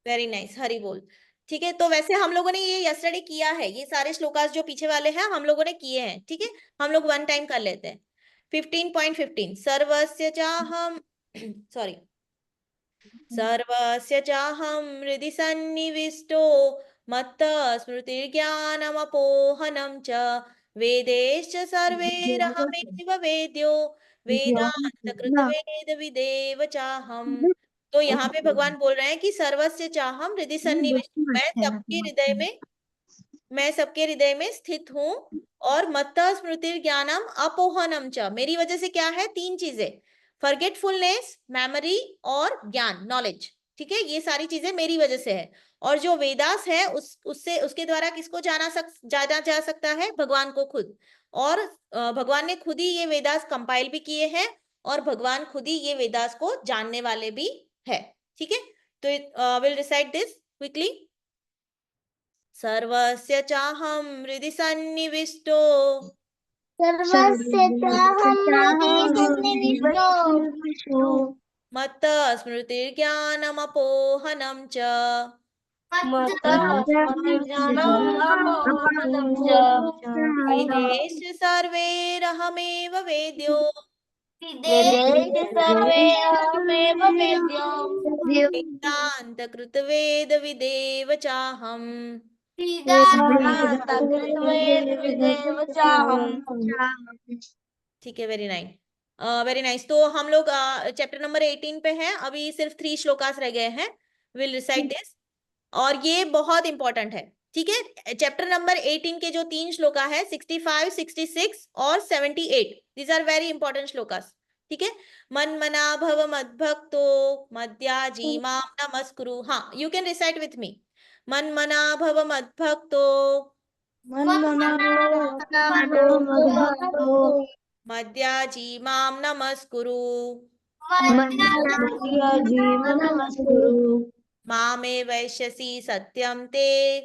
वेरी नाइस, हरि बोल। ठीक है, तो वैसे हम लोगों ने ये यस्टरडे किया है, ये सारे श्लोकास जो पीछे वाले हैं हम लोगों ने किए हैं। ठीक है, हम लोग वन टाइम कर लेते हैं। 15.15 सर्वस्य चाहम सॉरी सर्वस्य चाहं हृदि सन्निविष्टो मत्तः स्मृतिर्ज्ञानमपोहनं च वेदैश्च सर्वैरहमेव वेद्यो वेदान्तकृतवेदविदेव चाहम्। तो यहाँ पे भगवान बोल रहे हैं कि सर्वस्य चाहं हृदि सन्निविष्टो, मैं सबके हृदय में मैं सबके हृदय में स्थित हूँ, और मत्तः स्मृति ज्ञानम अपोहनम च, मेरी वजह से क्या है, तीन चीजें, फॉरगेटफुलनेस, मेमोरी और ज्ञान, नॉलेज। ठीक है, ये सारी चीजें मेरी वजह से है। और जो वेदास है उससे उसके द्वारा किसको जाना जा सकता है, भगवान को खुद। और भगवान ने खुद ही ये वेदास कंपाइल भी किए हैं, और भगवान खुद ही ये वेदास को जानने वाले भी है। ठीक है, तो विल रिसाइट दिस क्विकली। सर्वस्य चाहं हृदि सन्निविष्टो, सर्वस्य चाहं हृदि सन्निविष्टो मत्तः स्मृतिर्ज्ञानमपोहनं च, मत्तः स्मृतिर्ज्ञानमपोहनं च वेदेश सर्वैरहमेव वेद्यो, वेदैश्च सर्वे अहमेव वेद्यो वेदान्तकृतवेदविदेव चाहम्। वेदान्तकृतवेदविदेव चाहम्। ठीक है, वेरी नाइस, वेरी नाइस। तो हम लोग चैप्टर नंबर 18 पे हैं, अभी सिर्फ 3 श्लोकास रह गए हैं, विल रिसाइट दिस। और ये बहुत इंपॉर्टेंट है। ठीक है, चैप्टर नंबर 18 के जो 3 श्लोका है, 65, 66 और 78, these are very important shlokas. ठीक है, मन मना भव मद्भक्तो मद्याजी माम नमस्कुरु। हाँ, you can recite with me, मन मना भव मद्भक्तो मद्याजी माम नमस्कुरु, मामे वैश्यसि सत्यम ते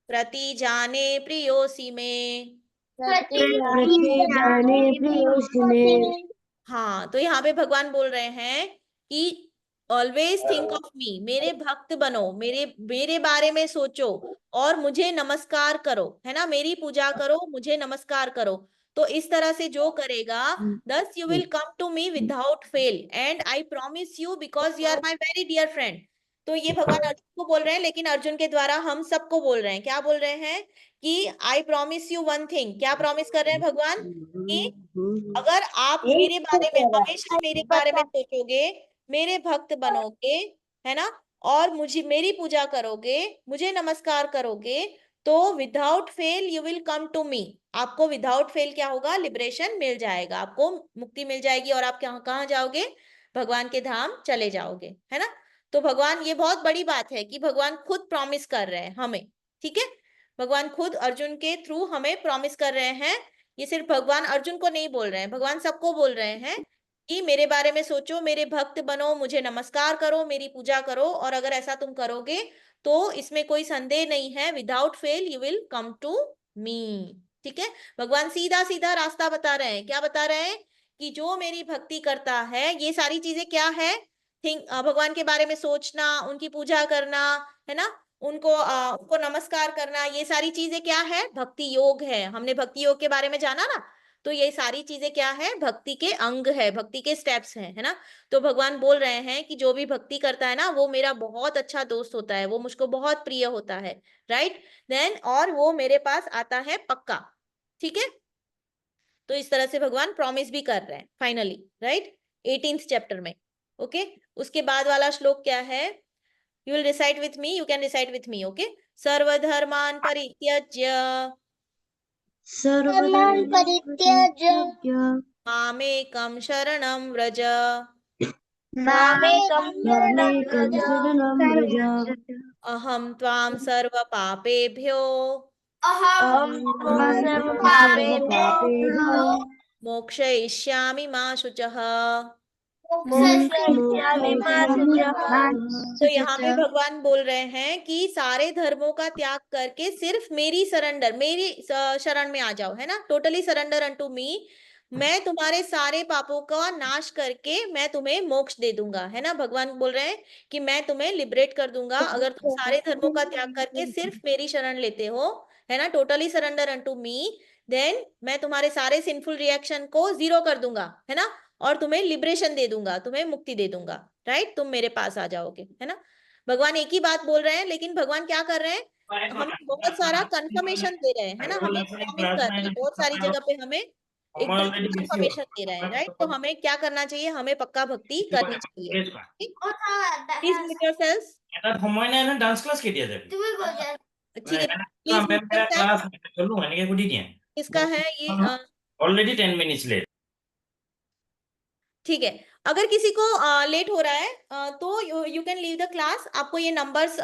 प्रतिजाने प्रियोसि मे। हाँ, तो यहाँ पे भगवान बोल रहे हैं कि ऑलवेज थिंक ऑफ मी, मेरे भक्त बनो, मेरे मेरे बारे में सोचो और मुझे नमस्कार करो, है ना, मेरी पूजा करो, मुझे नमस्कार करो। तो इस तरह से जो करेगा, thus you will come to me without fail and I promise you because you are my very dear friend। तो ये भगवान अर्जुन को बोल रहे हैं, लेकिन अर्जुन के द्वारा हम सबको बोल रहे हैं। क्या बोल रहे हैं कि I promise you one thing. क्या प्रॉमिस कर रहे हैं भगवान कि अगर आप मेरे बारे में, हमेशा मेरे बारे में सोचोगे, मेरे भक्त बनोगे, है ना, और मुझे मेरी पूजा करोगे, मुझे नमस्कार करोगे, तो without fail you will come to me. आपको विदाउट फेल क्या होगा, लिबरेशन मिल जाएगा, आपको मुक्ति मिल जाएगी, और आप कहाँ जाओगे, भगवान के धाम चले जाओगे, है ना। तो भगवान, ये बहुत बड़ी बात है कि भगवान खुद प्रॉमिस कर रहे हैं हमें। ठीक है, भगवान खुद अर्जुन के थ्रू हमें प्रॉमिस कर रहे हैं। ये सिर्फ भगवान अर्जुन को नहीं बोल रहे हैं, भगवान सबको बोल रहे हैं कि मेरे बारे में सोचो, मेरे भक्त बनो, मुझे नमस्कार करो, मेरी पूजा करो, और अगर ऐसा तुम करोगे तो इसमें कोई संदेह नहीं है, without fail you will come to me. ठीक है, भगवान सीधा सीधा रास्ता बता रहे हैं। क्या बता रहे हैं कि जो मेरी भक्ति करता है, ये सारी चीजें क्या है, भगवान के बारे में सोचना, उनकी पूजा करना, है ना, उनको नमस्कार करना, ये सारी चीजें क्या है, भक्ति योग है। हमने भक्ति योग के बारे में जाना ना, तो ये सारी चीजें क्या है, भक्ति के अंग है, भक्ति के स्टेप्स हैं, है ना। तो भगवान बोल रहे हैं कि जो भी भक्ति करता है ना, वो मेरा बहुत अच्छा दोस्त होता है, वो मुझको बहुत प्रिय होता है, राइट देन, और वो मेरे पास आता है पक्का। ठीक है, तो इस तरह से भगवान प्रॉमिस भी कर रहे हैं फाइनली, राइट, 18th चैप्टर में। ओके, उसके बाद वाला श्लोक क्या है, you will recite with me, you can recite with me, okay? सर्वधर्मान परित्यज्य सर्वधर्मान् परित्यज्य मामेकं शरणं व्रज, मामेकं शरणं व्रज अहं त्वां सर्वपापेभ्यो अहं त्वां सर्वपापेभ्यो मोक्षयिष्यामि मा शुचः। मोक्षयिष्यामि मा शुचः। तो यहाँ पे भगवान बोल रहे हैं कि सारे धर्मों का त्याग करके सिर्फ मेरी शरण में आ जाओ, है ना, टोटली सरेंडर अनटू मी। मैं तुम्हारे सारे पापों का नाश करके मैं तुम्हें मोक्ष दे दूंगा, है ना। भगवान बोल रहे हैं कि मैं तुम्हें लिबरेट कर दूंगा अगर तुम सारे धर्मों का त्याग करके सिर्फ मेरी शरण लेते हो, है ना, टोटली सरेंडर अनटू मी। देन मैं तुम्हारे सारे सिंफुल रिएक्शन को जीरो कर दूंगा, है ना, और तुम्हें लिबरेशन दे दूंगा, तुम्हें मुक्ति दे दूंगा, राइट, तुम मेरे पास आ जाओगे, है ना। भगवान एक ही बात बोल रहे हैं, लेकिन भगवान क्या कर रहे हैं, हमें बहुत सारा कंफर्मेशन दे रहे हैं, है ना, हमें प्रॉमिस कर रहे हैं बहुत सारी जगह पे, हमें एकदम already busy इन्फॉर्मेशन हो। दे रहे हैं, राइट? तो हमें क्या करना चाहिए? हमें पक्का भक्ति करनी चाहिए। Please mute yourself. এটা সময় নাই নহয় ডান্স ক্লাছ কেতিয়া যাবি তুমি বলছো ठीक है, মেম please mute Mera yourself. Class চলো এনেকে সুধি দিয়ে किसका है ये? অলরেডি 10 মিনিটস লেট ठीक है, अगर किसी को लेट हो रहा है तो you can leave the class. आपको ये नंबर्स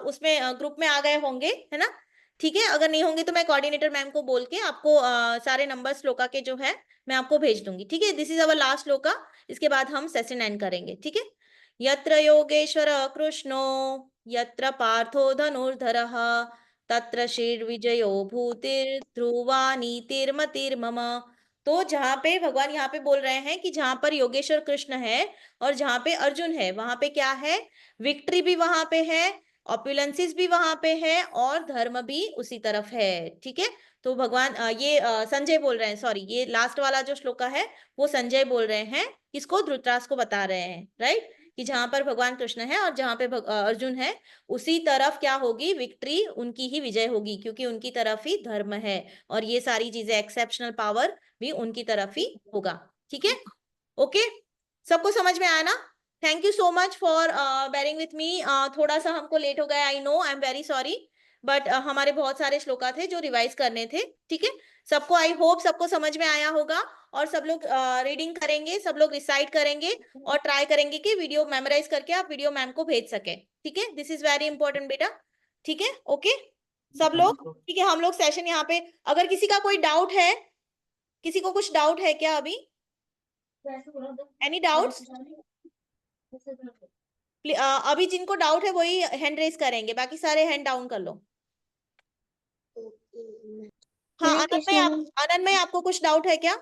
उसमें ग्रुप में आ गए होंगे, है ना? ठीक है, अगर नहीं होंगे तो मैं कोऑर्डिनेटर मैम को बोल के आपको सारे नंबर श्लोका के जो है मैं आपको भेज दूंगी। ठीक है, this is our last shloka, इसके बाद हम सेशन एंड करेंगे। ठीक है, यत्र योगेश्वर कृष्णो यत्र पार्थो धनुर्धरः तत्र श्रीर्विजयो भूतिर्ध्रुवा नीतिर्मतिर्मम। तो जहां पे भगवान यहाँ पे बोल रहे हैं कि जहां पर योगेश्वर कृष्ण है और जहां पे अर्जुन है, वहां पे क्या है? विक्ट्री भी वहां पे है, ऑपुलेंसिस भी वहां पे है, और धर्म भी उसी तरफ है। ठीक है, तो भगवान ये संजय बोल रहे हैं, सॉरी, ये लास्ट वाला जो श्लोका है वो संजय बोल रहे हैं, किसको? धृतराष्ट्र को बता रहे हैं, राइट? कि जहां पर भगवान कृष्ण है और जहां पे अर्जुन है, उसी तरफ क्या होगी? विक्ट्री, उनकी ही विजय होगी, क्योंकि उनकी तरफ ही धर्म है और ये सारी चीजें, एक्सेप्शनल पावर भी उनकी तरफ ही होगा। ठीक है, ओके, सबको समझ में आया ना? Thank you so much for bearing with me. थोड़ा सा हमको लेट हो गया, I know, I am very sorry, but हमारे बहुत सारे श्लोका थे जो रिवाइज करने थे। ठीक है, सबको, आई होप सबको समझ में आया होगा, और सब लोग रीडिंग करेंगे, सब लोग रिसाइट करेंगे और ट्राई करेंगे कि वीडियो मेमोराइज करके आप वीडियो मैम को भेज सके। ठीक है, दिस इज वेरी इंपॉर्टेंट बेटा। ठीक है, ओके सब लोग? ठीक है, हम लोग सेशन यहाँ पे, अगर किसी का कोई डाउट है, किसी को कुछ डाउट है क्या अभी? Any doubts? अभी जिनको डाउट है वही हैंड रेज करेंगे, बाकी सारे हैंड डाउन कर लो। हाँ, आनंद में आपको कुछ डाउट है क्या?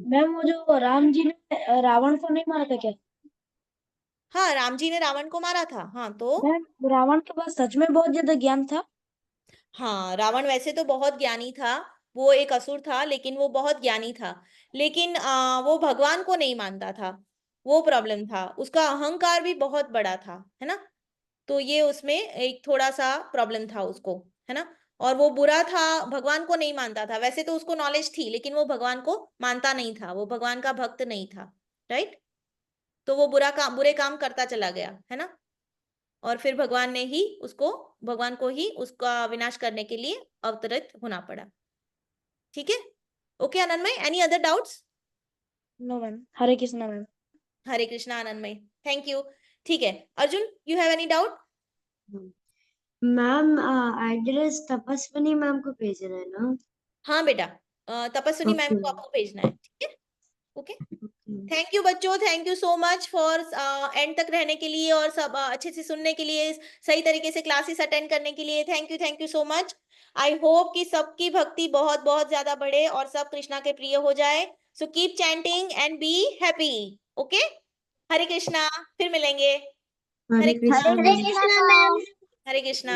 मैम वो जो राम जी ने रावण को नहीं मारा था क्या? हाँ, राम जी ने रावण को मारा था। हाँ, तो मैम रावण के पास सच में बहुत ज्यादा ज्ञान था। हाँ, रावण वैसे तो बहुत ज्ञानी था, वो एक असुर था, लेकिन वो बहुत ज्ञानी था, लेकिन वो भगवान को नहीं मानता था, वो प्रॉब्लम था। उसका अहंकार भी बहुत बड़ा था, है ना? तो ये उसमें एक थोड़ा सा प्रॉब्लम था उसको, है ना? और वो बुरा था, भगवान को नहीं मानता था। वैसे तो उसको नॉलेज थी, लेकिन वो भगवान को मानता नहीं था, वो भगवान का भक्त नहीं था, राइट? तो वो बुरे काम करता चला गया, है ना? और फिर भगवान ने ही उसको, भगवान को ही उसका विनाश करने के लिए अवतरित होना पड़ा। ठीक है, okay Anandmay, any other doubts? No ma'am, Hare Krishna ma'am. Hare Krishna Anandmay, thank you. ठीक है, Arjun, you have any doubt? Ma'am address Tapaswini ma'am को भेज रहे हैं ना? हाँ बेटा, तपस्विनी मैम को आपको भेजना है। ठीक है, ओके, थैंक यू बच्चों, thank you so much for and तक रहने के लिए और सब अच्छे से सुनने के लिए, सही तरीके से क्लासेस अटेंड करने के लिए। Thank you so much. I hope कि सबकी भक्ति बहुत बहुत ज्यादा बढ़े और सब कृष्णा के प्रिय हो जाए। So keep chanting and be happy. Okay, Hare Krishna, फिर मिलेंगे। हरे कृष्णा हरे कृष्णा मैम। हरे कृष्णा।